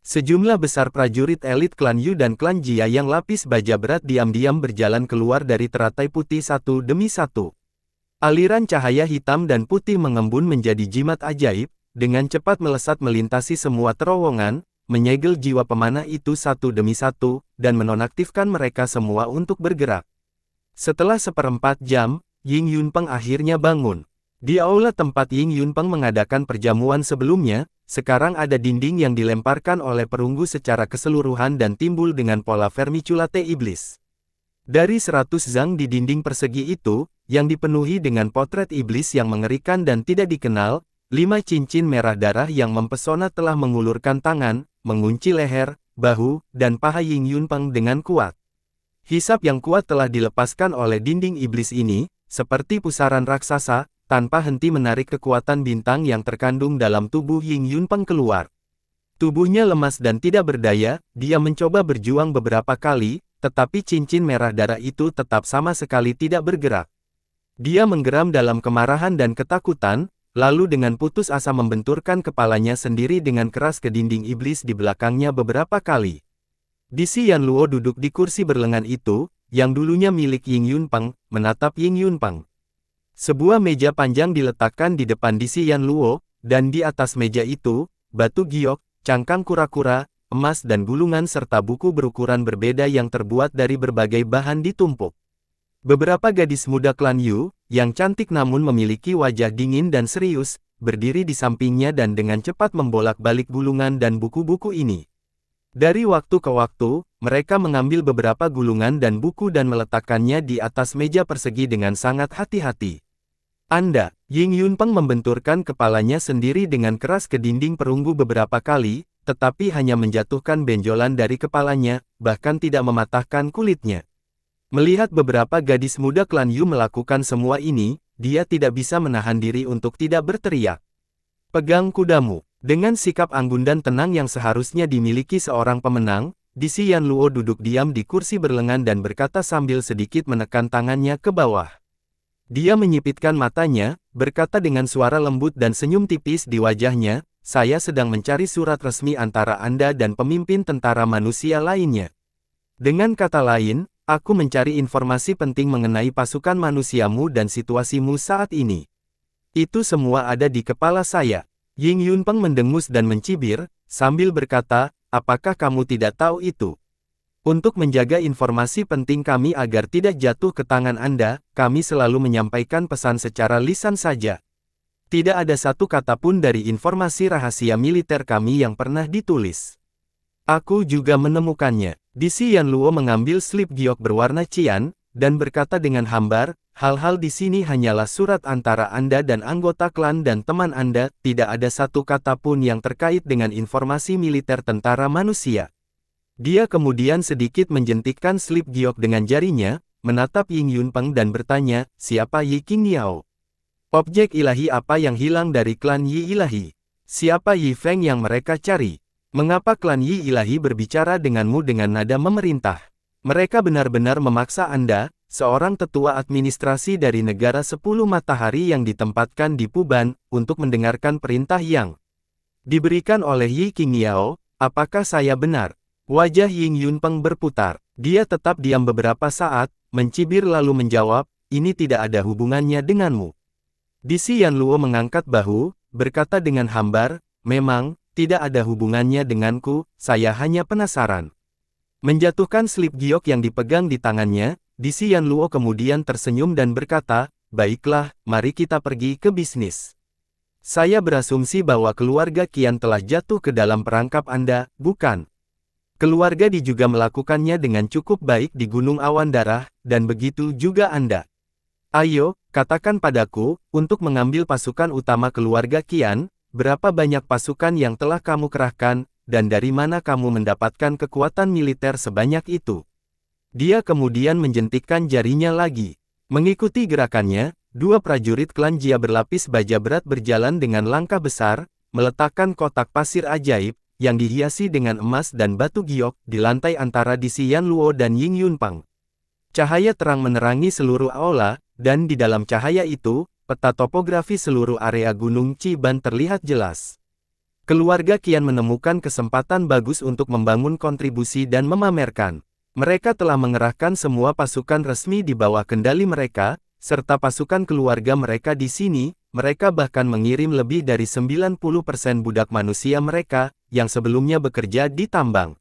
Sejumlah besar prajurit elit klan Yu dan klan Jia yang lapis baja berat diam-diam berjalan keluar dari teratai putih satu demi satu. Aliran cahaya hitam dan putih mengembun menjadi jimat ajaib, dengan cepat melesat melintasi semua terowongan, menyegel jiwa pemanah itu satu demi satu, dan menonaktifkan mereka semua untuk bergerak. Setelah 1/4 jam, Ying Yunpeng akhirnya bangun. Di aula tempat Ying Yunpeng mengadakan perjamuan sebelumnya, sekarang ada dinding yang dilemparkan oleh perunggu secara keseluruhan dan timbul dengan pola vermiculate iblis. Dari 100 zang di dinding persegi itu, yang dipenuhi dengan potret iblis yang mengerikan dan tidak dikenal, 5 cincin merah darah yang mempesona telah mengulurkan tangan, mengunci leher, bahu, dan paha Ying Yunpeng dengan kuat. Hisap yang kuat telah dilepaskan oleh dinding iblis ini, seperti pusaran raksasa, tanpa henti menarik kekuatan bintang yang terkandung dalam tubuh Ying Yunpeng keluar. Tubuhnya lemas dan tidak berdaya, dia mencoba berjuang beberapa kali, tetapi cincin merah darah itu tetap sama sekali tidak bergerak. Dia menggeram dalam kemarahan dan ketakutan, lalu dengan putus asa membenturkan kepalanya sendiri dengan keras ke dinding iblis di belakangnya beberapa kali. Di Xian Luo duduk di kursi berlengan itu, yang dulunya milik Ying Yunpeng, menatap Ying Yunpeng. Sebuah meja panjang diletakkan di depan Di Xian Luo, dan di atas meja itu, batu giok, cangkang kura-kura, emas dan gulungan serta buku berukuran berbeda yang terbuat dari berbagai bahan ditumpuk. Beberapa gadis muda klan Yu, yang cantik namun memiliki wajah dingin dan serius, berdiri di sampingnya dan dengan cepat membolak-balik gulungan dan buku-buku ini. Dari waktu ke waktu, mereka mengambil beberapa gulungan dan buku dan meletakkannya di atas meja persegi dengan sangat hati-hati. Anda, Ying Yunpeng membenturkan kepalanya sendiri dengan keras ke dinding perunggu beberapa kali, tetapi hanya menjatuhkan benjolan dari kepalanya, bahkan tidak mematahkan kulitnya. Melihat beberapa gadis muda klan Yu melakukan semua ini, dia tidak bisa menahan diri untuk tidak berteriak. Pegang kudamu. Dengan sikap anggun dan tenang yang seharusnya dimiliki seorang pemenang, Di Xian Luo duduk diam di kursi berlengan dan berkata sambil sedikit menekan tangannya ke bawah. Dia menyipitkan matanya, berkata dengan suara lembut dan senyum tipis di wajahnya, saya sedang mencari surat resmi antara Anda dan pemimpin tentara manusia lainnya. Dengan kata lain, aku mencari informasi penting mengenai pasukan manusiamu dan situasimu saat ini. Itu semua ada di kepala saya. Ying Yunpeng mendengus dan mencibir, sambil berkata, apakah kamu tidak tahu itu? Untuk menjaga informasi penting kami agar tidak jatuh ke tangan Anda, kami selalu menyampaikan pesan secara lisan saja. Tidak ada satu kata pun dari informasi rahasia militer kami yang pernah ditulis. Aku juga menemukannya. Disi Yanluo mengambil slip giok berwarna cian, dan berkata dengan hambar, hal-hal di sini hanyalah surat antara Anda dan anggota klan dan teman Anda, tidak ada satu kata pun yang terkait dengan informasi militer tentara manusia. Dia kemudian sedikit menjentikkan slip giok dengan jarinya, menatap Ying Yunpeng dan bertanya, siapa Yi Qingniao? Objek ilahi apa yang hilang dari klan Yi ilahi? Siapa Yi Feng yang mereka cari? Mengapa klan Yi ilahi berbicara denganmu dengan nada memerintah? Mereka benar-benar memaksa Anda, seorang tetua administrasi dari negara 10 matahari yang ditempatkan di Puban, untuk mendengarkan perintah yang diberikan oleh Yi Qingniao. Apakah saya benar? Wajah Ying Yunpeng berputar. Dia tetap diam beberapa saat, mencibir lalu menjawab, ini tidak ada hubungannya denganmu. Disi Yanluo mengangkat bahu, berkata dengan hambar, memang, tidak ada hubungannya denganku, saya hanya penasaran. Menjatuhkan slip giok yang dipegang di tangannya, Disi Yanluo kemudian tersenyum dan berkata, baiklah, mari kita pergi ke bisnis. Saya berasumsi bahwa keluarga Qian telah jatuh ke dalam perangkap Anda, bukan? Keluarga Di juga melakukannya dengan cukup baik di Gunung Awan Darah, dan begitu juga Anda. Ayo, katakan padaku, untuk mengambil pasukan utama keluarga Qian, berapa banyak pasukan yang telah kamu kerahkan, dan dari mana kamu mendapatkan kekuatan militer sebanyak itu? Dia kemudian menjentikkan jarinya lagi. Mengikuti gerakannya, dua prajurit klan Jia berlapis baja berat berjalan dengan langkah besar, meletakkan kotak pasir ajaib, yang dihiasi dengan emas dan batu giok, di lantai antara Disi Yanluo dan Ying Yunpeng. Cahaya terang menerangi seluruh aula, dan di dalam cahaya itu, peta topografi seluruh area Gunung Chiban terlihat jelas. Keluarga Qian menemukan kesempatan bagus untuk membangun kontribusi dan memamerkan. Mereka telah mengerahkan semua pasukan resmi di bawah kendali mereka, serta pasukan keluarga mereka di sini. Mereka bahkan mengirim lebih dari 90% budak manusia mereka, yang sebelumnya bekerja di tambang.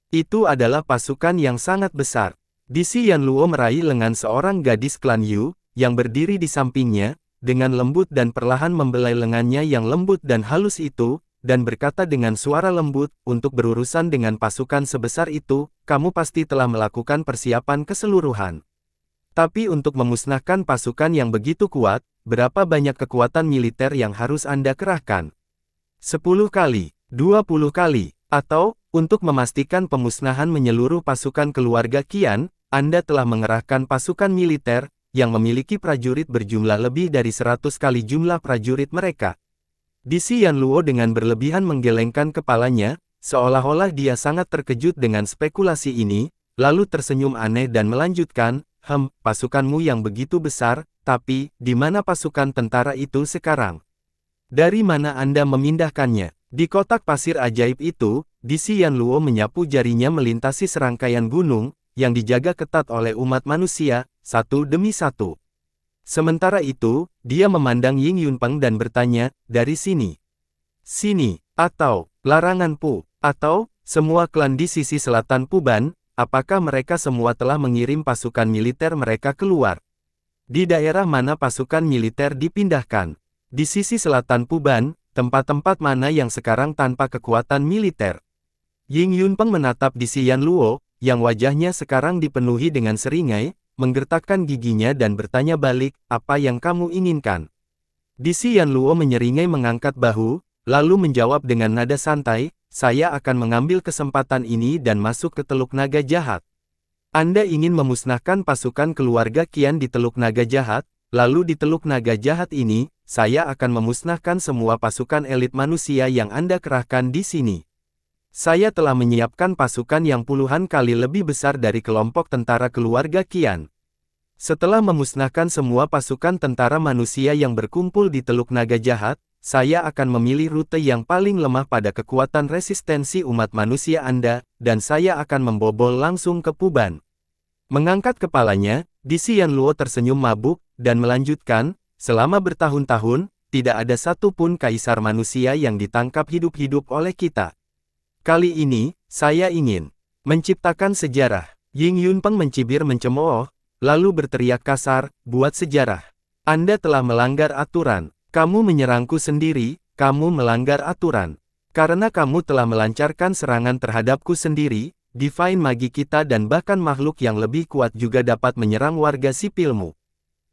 Itu adalah pasukan yang sangat besar. Disi Yanluo meraih lengan seorang gadis klan Yu, yang berdiri di sampingnya, dengan lembut dan perlahan membelai lengannya yang lembut dan halus itu, dan berkata dengan suara lembut, untuk berurusan dengan pasukan sebesar itu, kamu pasti telah melakukan persiapan keseluruhan. Tapi untuk memusnahkan pasukan yang begitu kuat, berapa banyak kekuatan militer yang harus Anda kerahkan? 10 kali, 20 kali, atau, untuk memastikan pemusnahan menyeluruh pasukan keluarga Qian, Anda telah mengerahkan pasukan militer, yang memiliki prajurit berjumlah lebih dari 100 kali jumlah prajurit mereka. Disi Yanluo dengan berlebihan menggelengkan kepalanya, seolah-olah dia sangat terkejut dengan spekulasi ini, lalu tersenyum aneh dan melanjutkan, pasukanmu yang begitu besar, tapi, di mana pasukan tentara itu sekarang? Dari mana Anda memindahkannya? Di kotak pasir ajaib itu, Disi Yanluo menyapu jarinya melintasi serangkaian gunung, yang dijaga ketat oleh umat manusia, satu demi satu. Sementara itu, dia memandang Ying Yunpeng dan bertanya, dari sini. Sini, atau, larangan Pu, atau, semua klan di sisi selatan Puban, apakah mereka semua telah mengirim pasukan militer mereka keluar? Di daerah mana pasukan militer dipindahkan? Di sisi selatan Puban, tempat-tempat mana yang sekarang tanpa kekuatan militer? Ying Yunpeng menatap Disi Yanluo, yang wajahnya sekarang dipenuhi dengan seringai, menggertakkan giginya dan bertanya balik, apa yang kamu inginkan? Disi Yanluo menyeringai mengangkat bahu, lalu menjawab dengan nada santai, saya akan mengambil kesempatan ini dan masuk ke Teluk Naga Jahat. Anda ingin memusnahkan pasukan keluarga Qian di Teluk Naga Jahat, lalu di Teluk Naga Jahat ini, saya akan memusnahkan semua pasukan elit manusia yang Anda kerahkan di sini. Saya telah menyiapkan pasukan yang puluhan kali lebih besar dari kelompok tentara keluarga Qian. Setelah memusnahkan semua pasukan tentara manusia yang berkumpul di Teluk Naga Jahat, saya akan memilih rute yang paling lemah pada kekuatan resistensi umat manusia Anda, dan saya akan membobol langsung ke Puban. Mengangkat kepalanya, Disi Yanluo tersenyum mabuk, dan melanjutkan, selama bertahun-tahun, tidak ada satupun kaisar manusia yang ditangkap hidup-hidup oleh kita. Kali ini, saya ingin menciptakan sejarah. Ying Yunpeng mencibir mencemooh, lalu berteriak kasar, buat sejarah. Anda telah melanggar aturan. Kamu menyerangku sendiri, kamu melanggar aturan. Karena kamu telah melancarkan serangan terhadapku sendiri, Divine Magi kita dan bahkan makhluk yang lebih kuat juga dapat menyerang warga sipilmu.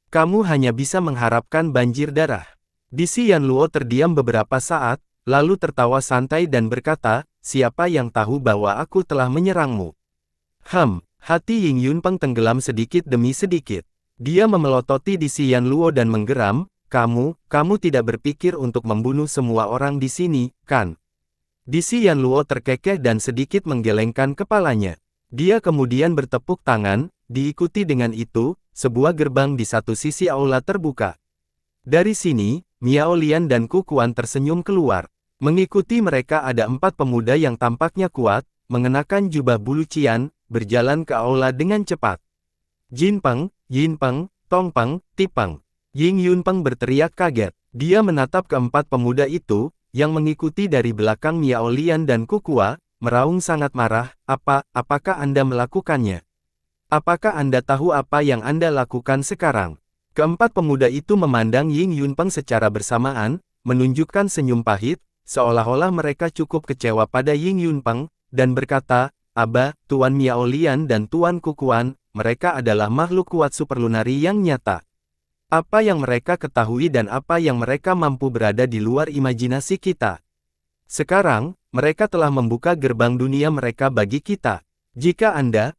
Kamu hanya bisa mengharapkan banjir darah. Di Xianluo terdiam beberapa saat, lalu tertawa santai dan berkata, siapa yang tahu bahwa aku telah menyerangmu? Hati Ying Yunpeng tenggelam sedikit demi sedikit. Dia memelototi di Xianluo dan menggeram, kamu tidak berpikir untuk membunuh semua orang di sini, kan? Di Xianluo terkekeh dan sedikit menggelengkan kepalanya. Dia kemudian bertepuk tangan, diikuti dengan itu, sebuah gerbang di satu sisi aula terbuka. Dari sini, Miao Lian dan Ku Kuan tersenyum keluar. Mengikuti mereka ada 4 pemuda yang tampaknya kuat, mengenakan jubah bulu cian, berjalan ke aula dengan cepat. Jinpeng, Yinpeng, Tongpeng, Tipeng. Ying Yunpeng berteriak kaget. Dia menatap keempat pemuda itu, yang mengikuti dari belakang Miao Lian dan Ku Kuan, meraung sangat marah, apakah Anda melakukannya? Apakah Anda tahu apa yang Anda lakukan sekarang? Keempat pemuda itu memandang Ying Yunpeng secara bersamaan, menunjukkan senyum pahit, seolah-olah mereka cukup kecewa pada Ying Yunpeng, dan berkata, Tuan Miao Lian dan Tuan Ku Kuan, mereka adalah makhluk kuat superlunari yang nyata. Apa yang mereka ketahui dan apa yang mereka mampu berada di luar imajinasi kita. Sekarang, mereka telah membuka gerbang dunia mereka bagi kita. Jika Anda,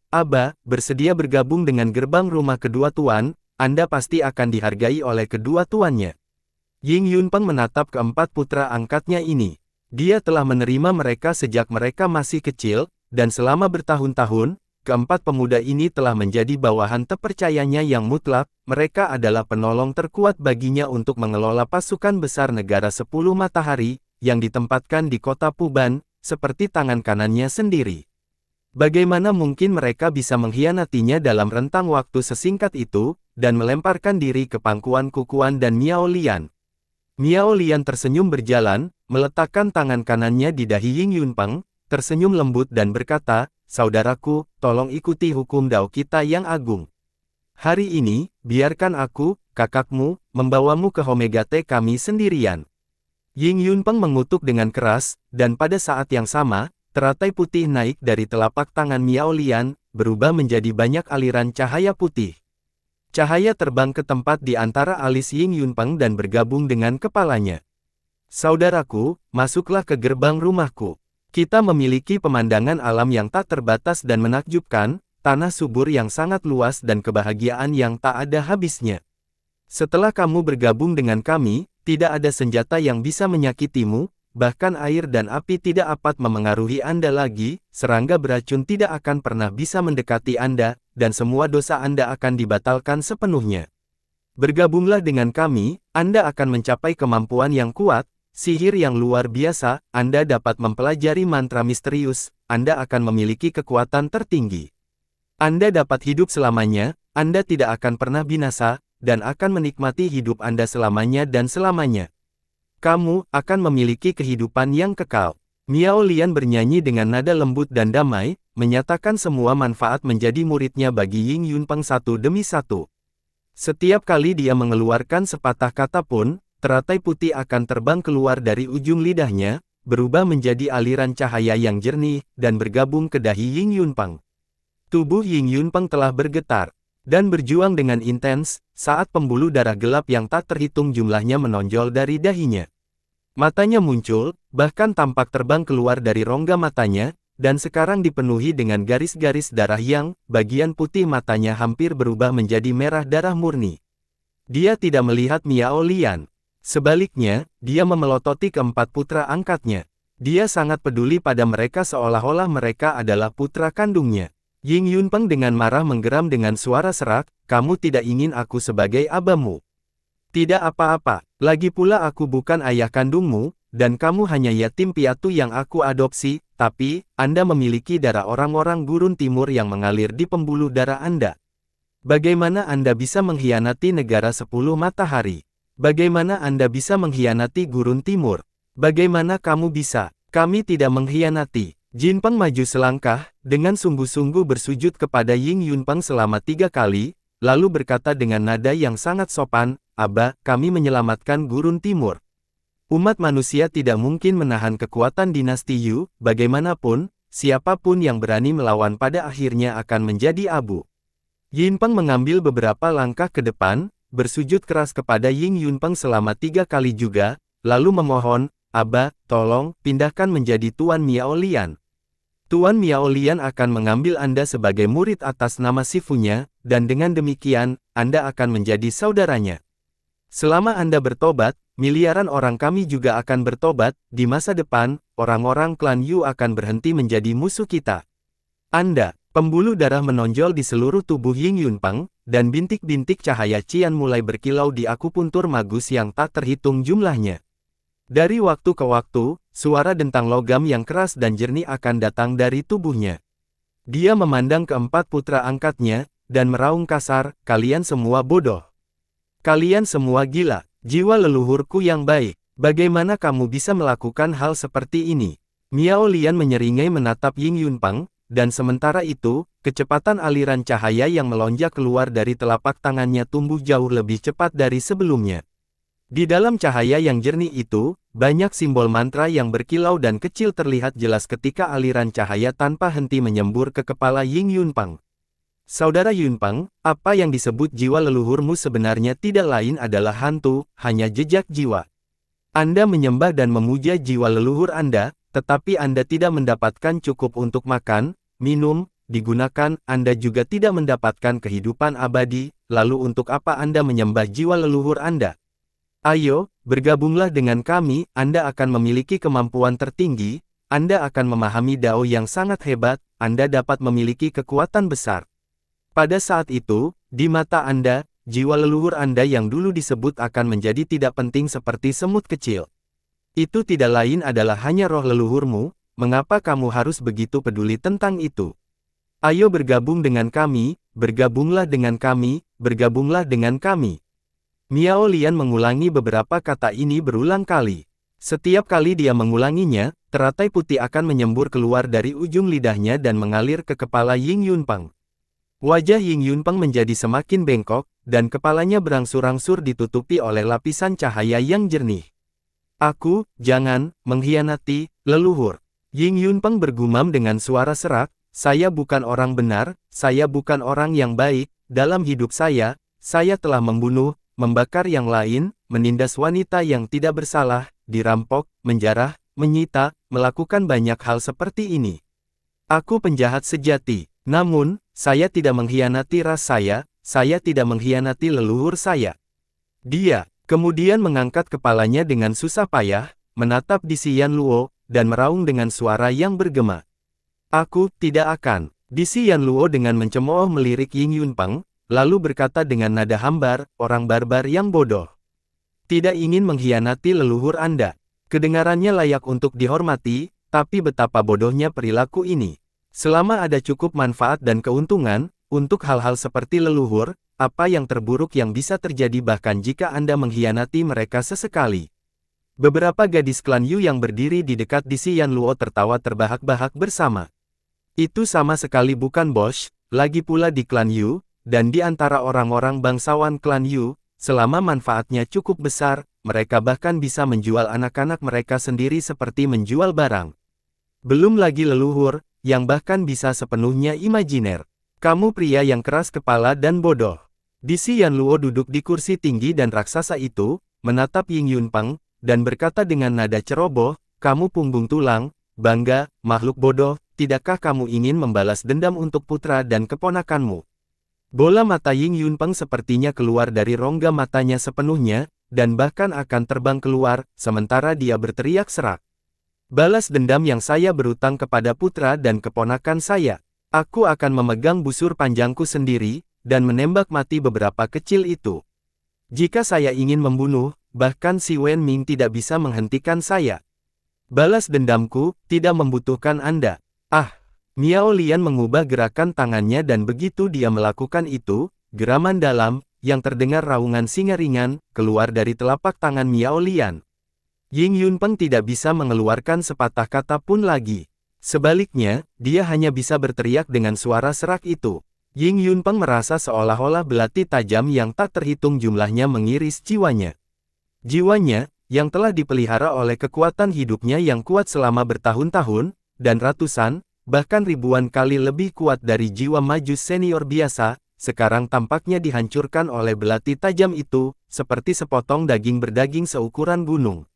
bersedia bergabung dengan gerbang rumah kedua tuan, Anda pasti akan dihargai oleh kedua tuannya. Ying Yunpeng menatap keempat putra angkatnya ini. Dia telah menerima mereka sejak mereka masih kecil, dan selama bertahun-tahun, keempat pemuda ini telah menjadi bawahan terpercayanya yang mutlak. Mereka adalah penolong terkuat baginya untuk mengelola pasukan besar negara 10 matahari, yang ditempatkan di kota Puban, seperti tangan kanannya sendiri. Bagaimana mungkin mereka bisa mengkhianatinya dalam rentang waktu sesingkat itu, dan melemparkan diri ke pangkuan Ku Kuan dan Miao Lian? Miao Lian tersenyum berjalan, meletakkan tangan kanannya di dahi Ying Yunpeng, tersenyum lembut dan berkata, saudaraku, tolong ikuti hukum Dao kita yang agung. Hari ini, biarkan aku, kakakmu, membawamu ke Homegate kami sendirian. Ying Yunpeng mengutuk dengan keras, dan pada saat yang sama, teratai putih naik dari telapak tangan Miao Lian, berubah menjadi banyak aliran cahaya putih. Cahaya terbang ke tempat di antara alis Ying Yunpeng dan bergabung dengan kepalanya. Saudaraku, masuklah ke gerbang rumahku. Kita memiliki pemandangan alam yang tak terbatas dan menakjubkan, tanah subur yang sangat luas dan kebahagiaan yang tak ada habisnya. Setelah kamu bergabung dengan kami, tidak ada senjata yang bisa menyakitimu, bahkan air dan api tidak dapat memengaruhi Anda lagi, serangga beracun tidak akan pernah bisa mendekati Anda, dan semua dosa Anda akan dibatalkan sepenuhnya. Bergabunglah dengan kami, Anda akan mencapai kemampuan yang kuat, sihir yang luar biasa, Anda dapat mempelajari mantra misterius, Anda akan memiliki kekuatan tertinggi. Anda dapat hidup selamanya, Anda tidak akan pernah binasa, dan akan menikmati hidup Anda selamanya dan selamanya. Kamu akan memiliki kehidupan yang kekal. Miao Lian bernyanyi dengan nada lembut dan damai, menyatakan semua manfaat menjadi muridnya bagi Ying Yunpeng satu demi satu. Setiap kali dia mengeluarkan sepatah kata pun, teratai putih akan terbang keluar dari ujung lidahnya, berubah menjadi aliran cahaya yang jernih, dan bergabung ke dahi Ying Yunpeng. Tubuh Ying Yunpeng telah bergetar, dan berjuang dengan intens, saat pembuluh darah gelap yang tak terhitung jumlahnya menonjol dari dahinya. Matanya muncul, bahkan tampak terbang keluar dari rongga matanya, dan sekarang dipenuhi dengan garis-garis darah yang, bagian putih matanya hampir berubah menjadi merah darah murni. Dia tidak melihat Miao Lian. Sebaliknya, dia memelototi keempat putra angkatnya. Dia sangat peduli pada mereka seolah-olah mereka adalah putra kandungnya. Ying Yunpeng dengan marah menggeram dengan suara serak, kamu tidak ingin aku sebagai abamu. Tidak apa-apa, lagi pula aku bukan ayah kandungmu, dan kamu hanya yatim piatu yang aku adopsi, tapi, Anda memiliki darah orang-orang gurun timur yang mengalir di pembuluh darah Anda. Bagaimana Anda bisa mengkhianati negara 10 matahari? Bagaimana Anda bisa mengkhianati Gurun Timur? Bagaimana kamu bisa? Kami tidak mengkhianati. Jin Peng maju selangkah, dengan sungguh-sungguh bersujud kepada Ying Yunpeng selama 3 kali, lalu berkata dengan nada yang sangat sopan, Aba, kami menyelamatkan Gurun Timur. Umat manusia tidak mungkin menahan kekuatan dinasti Yu, bagaimanapun, siapapun yang berani melawan pada akhirnya akan menjadi abu. Yin Peng mengambil beberapa langkah ke depan, bersujud keras kepada Ying Yunpeng selama 3 kali juga, lalu memohon, Aba, tolong, pindahkan menjadi Tuan Miao Lian. Tuan Miao Lian akan mengambil Anda sebagai murid atas nama sifunya, dan dengan demikian, Anda akan menjadi saudaranya. Selama Anda bertobat, miliaran orang kami juga akan bertobat, di masa depan, orang-orang klan Yu akan berhenti menjadi musuh kita. Anda, pembuluh darah menonjol di seluruh tubuh Ying Yunpeng, dan bintik-bintik cahaya cian mulai berkilau di akupuntur magus yang tak terhitung jumlahnya. Dari waktu ke waktu, suara dentang logam yang keras dan jernih akan datang dari tubuhnya. Dia memandang keempat putra angkatnya, dan meraung kasar, kalian semua bodoh. Kalian semua gila, jiwa leluhurku yang baik. Bagaimana kamu bisa melakukan hal seperti ini? Miao Lian menyeringai menatap Ying Yunpeng, dan sementara itu, kecepatan aliran cahaya yang melonjak keluar dari telapak tangannya tumbuh jauh lebih cepat dari sebelumnya. Di dalam cahaya yang jernih itu, banyak simbol mantra yang berkilau dan kecil terlihat jelas ketika aliran cahaya tanpa henti menyembur ke kepala Ying Yunpeng. Saudara Yunpeng, apa yang disebut jiwa leluhurmu sebenarnya tidak lain adalah hantu, hanya jejak jiwa. Anda menyembah dan memuja jiwa leluhur Anda, tetapi Anda tidak mendapatkan cukup untuk makan, minum, digunakan, Anda juga tidak mendapatkan kehidupan abadi, lalu untuk apa Anda menyembah jiwa leluhur Anda? Ayo, bergabunglah dengan kami, Anda akan memiliki kemampuan tertinggi, Anda akan memahami Dao yang sangat hebat, Anda dapat memiliki kekuatan besar. Pada saat itu, di mata Anda, jiwa leluhur Anda yang dulu disebut akan menjadi tidak penting seperti semut kecil. Itu tidak lain adalah hanya roh leluhurmu, mengapa kamu harus begitu peduli tentang itu? Ayo bergabung dengan kami, bergabunglah dengan kami, bergabunglah dengan kami. Miao Lian mengulangi beberapa kata ini berulang kali. Setiap kali dia mengulanginya, teratai putih akan menyembur keluar dari ujung lidahnya dan mengalir ke kepala Ying Yunpeng. Wajah Ying Yunpeng menjadi semakin bengkok, dan kepalanya berangsur-angsur ditutupi oleh lapisan cahaya yang jernih. Aku, jangan, mengkhianati, leluhur. Ying Yunpeng bergumam dengan suara serak, saya bukan orang benar, saya bukan orang yang baik, dalam hidup saya telah membunuh, membakar yang lain, menindas wanita yang tidak bersalah, dirampok, menjarah, menyita, melakukan banyak hal seperti ini. Aku penjahat sejati, namun, saya tidak mengkhianati ras saya tidak mengkhianati leluhur saya. Dia, kemudian mengangkat kepalanya dengan susah payah, menatap Di Xian Luo, dan meraung dengan suara yang bergema. Aku tidak akan. Di Xian Luo dengan mencemooh melirik Ying Yunpeng, lalu berkata dengan nada hambar, orang barbar yang bodoh. Tidak ingin mengkhianati leluhur Anda. Kedengarannya layak untuk dihormati, tapi betapa bodohnya perilaku ini. Selama ada cukup manfaat dan keuntungan, untuk hal-hal seperti leluhur, apa yang terburuk yang bisa terjadi bahkan jika Anda mengkhianati mereka sesekali. Beberapa gadis klan Yu yang berdiri di dekat Di Xian Luo tertawa terbahak-bahak bersama. Itu sama sekali bukan bos, lagi pula di klan Yu, dan di antara orang-orang bangsawan klan Yu, selama manfaatnya cukup besar, mereka bahkan bisa menjual anak-anak mereka sendiri seperti menjual barang. Belum lagi leluhur, yang bahkan bisa sepenuhnya imajiner. Kamu pria yang keras kepala dan bodoh. Di Xian Luo duduk di kursi tinggi dan raksasa itu, menatap Ying Yunpeng, dan berkata dengan nada ceroboh, kamu punggung tulang, bangga, makhluk bodoh, tidakkah kamu ingin membalas dendam untuk putra dan keponakanmu? Bola mata Ying Yunpeng sepertinya keluar dari rongga matanya sepenuhnya, dan bahkan akan terbang keluar, sementara dia berteriak serak. Balas dendam yang saya berutang kepada putra dan keponakan saya. Aku akan memegang busur panjangku sendiri, dan menembak mati beberapa kecil itu. Jika saya ingin membunuh, bahkan si Wen Ming tidak bisa menghentikan saya. Balas dendamku, tidak membutuhkan Anda. Ah! Miao Lian mengubah gerakan tangannya dan begitu dia melakukan itu, geraman dalam, yang terdengar raungan singa ringan, keluar dari telapak tangan Miao Lian. Ying Yunpeng tidak bisa mengeluarkan sepatah kata pun lagi. Sebaliknya, dia hanya bisa berteriak dengan suara serak itu. Ying Yunpeng merasa seolah-olah belati tajam yang tak terhitung jumlahnya mengiris jiwanya. Jiwanya, yang telah dipelihara oleh kekuatan hidupnya yang kuat selama bertahun-tahun, dan ratusan, bahkan ribuan kali lebih kuat dari jiwa majus senior biasa, sekarang tampaknya dihancurkan oleh belati tajam itu, seperti sepotong daging berdaging seukuran gunung.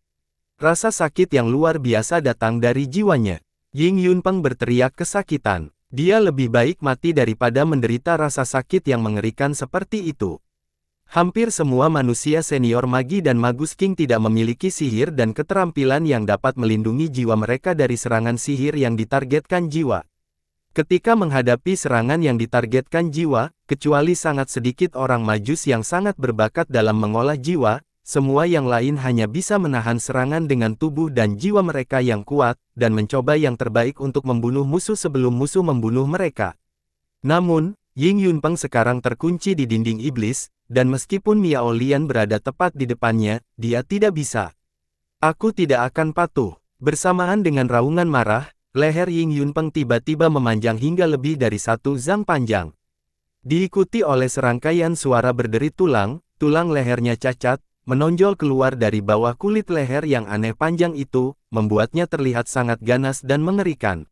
Rasa sakit yang luar biasa datang dari jiwanya. Ying Yunpeng berteriak kesakitan. Dia lebih baik mati daripada menderita rasa sakit yang mengerikan seperti itu. Hampir semua manusia senior magi dan magus king tidak memiliki sihir dan keterampilan yang dapat melindungi jiwa mereka dari serangan sihir yang ditargetkan jiwa. Ketika menghadapi serangan yang ditargetkan jiwa, kecuali sangat sedikit orang majus yang sangat berbakat dalam mengolah jiwa, semua yang lain hanya bisa menahan serangan dengan tubuh dan jiwa mereka yang kuat, dan mencoba yang terbaik untuk membunuh musuh sebelum musuh membunuh mereka. Namun, Ying Yunpeng sekarang terkunci di dinding iblis, dan meskipun Miao Lian berada tepat di depannya, dia tidak bisa. Aku tidak akan patuh. Bersamaan dengan raungan marah, leher Ying Yunpeng tiba-tiba memanjang hingga lebih dari 1 zang panjang. Diikuti oleh serangkaian suara berderit tulang lehernya cacat, menonjol keluar dari bawah kulit leher yang aneh panjang itu, membuatnya terlihat sangat ganas dan mengerikan.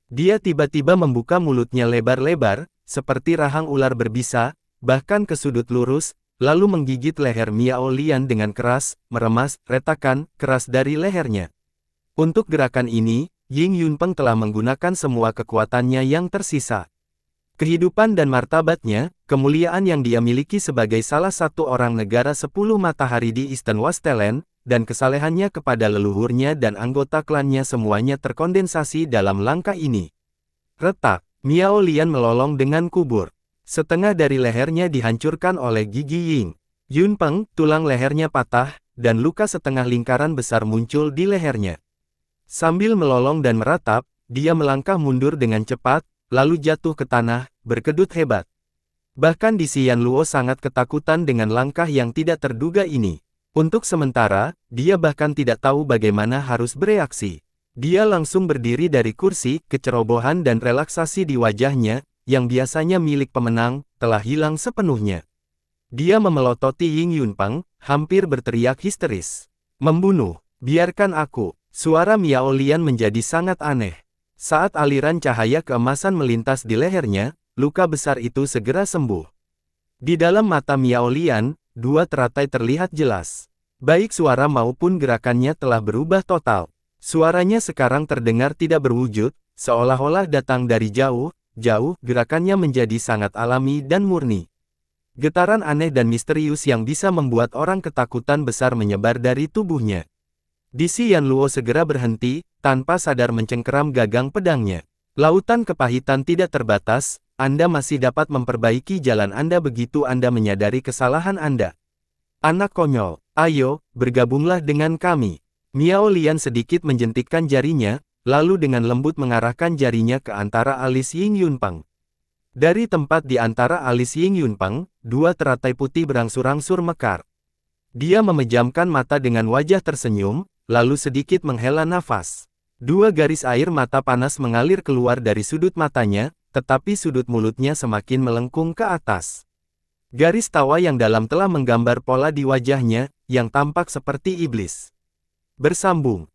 Dia tiba-tiba membuka mulutnya lebar-lebar, seperti rahang ular berbisa, bahkan ke sudut lurus, lalu menggigit leher Miao Lian dengan keras, meremas, retakan, keras dari lehernya. Untuk gerakan ini, Ying Yunpeng telah menggunakan semua kekuatannya yang tersisa. Kehidupan dan martabatnya, kemuliaan yang dia miliki sebagai salah satu orang negara 10 matahari di Eastern Wastland, dan kesalehannya kepada leluhurnya dan anggota klannya semuanya terkondensasi dalam langkah ini. Retak, Miao Lian melolong dengan kubur. Setengah dari lehernya dihancurkan oleh gigi Ying Yunpeng, tulang lehernya patah, dan luka setengah lingkaran besar muncul di lehernya. Sambil melolong dan meratap, dia melangkah mundur dengan cepat, lalu jatuh ke tanah, berkedut hebat. Bahkan Di Xian Luo sangat ketakutan dengan langkah yang tidak terduga ini. Untuk sementara, dia bahkan tidak tahu bagaimana harus bereaksi. Dia langsung berdiri dari kursi, kecerobohan dan relaksasi di wajahnya, yang biasanya milik pemenang, telah hilang sepenuhnya. Dia memelototi Ying Yunpeng, hampir berteriak histeris. Membunuh, biarkan aku. Suara Miao Lian menjadi sangat aneh. Saat aliran cahaya keemasan melintas di lehernya, luka besar itu segera sembuh. Di dalam mata Miao Lian, 2 teratai terlihat jelas. Baik suara maupun gerakannya telah berubah total. Suaranya sekarang terdengar tidak berwujud, seolah-olah datang dari jauh, gerakannya menjadi sangat alami dan murni. Getaran aneh dan misterius yang bisa membuat orang ketakutan besar menyebar dari tubuhnya. Di Xian Luo segera berhenti, tanpa sadar mencengkeram gagang pedangnya. Lautan kepahitan tidak terbatas, Anda masih dapat memperbaiki jalan Anda begitu Anda menyadari kesalahan Anda. Anak konyol, ayo, bergabunglah dengan kami. Miao Lian sedikit menjentikkan jarinya, lalu dengan lembut mengarahkan jarinya ke antara alis Ying Yunpeng. Dari tempat di antara alis Ying Yunpeng, 2 teratai putih berangsur-angsur mekar. Dia memejamkan mata dengan wajah tersenyum, lalu sedikit menghela nafas. 2 garis air mata panas mengalir keluar dari sudut matanya, tetapi sudut mulutnya semakin melengkung ke atas. Garis tawa yang dalam telah menggambar pola di wajahnya, yang tampak seperti iblis. Bersambung.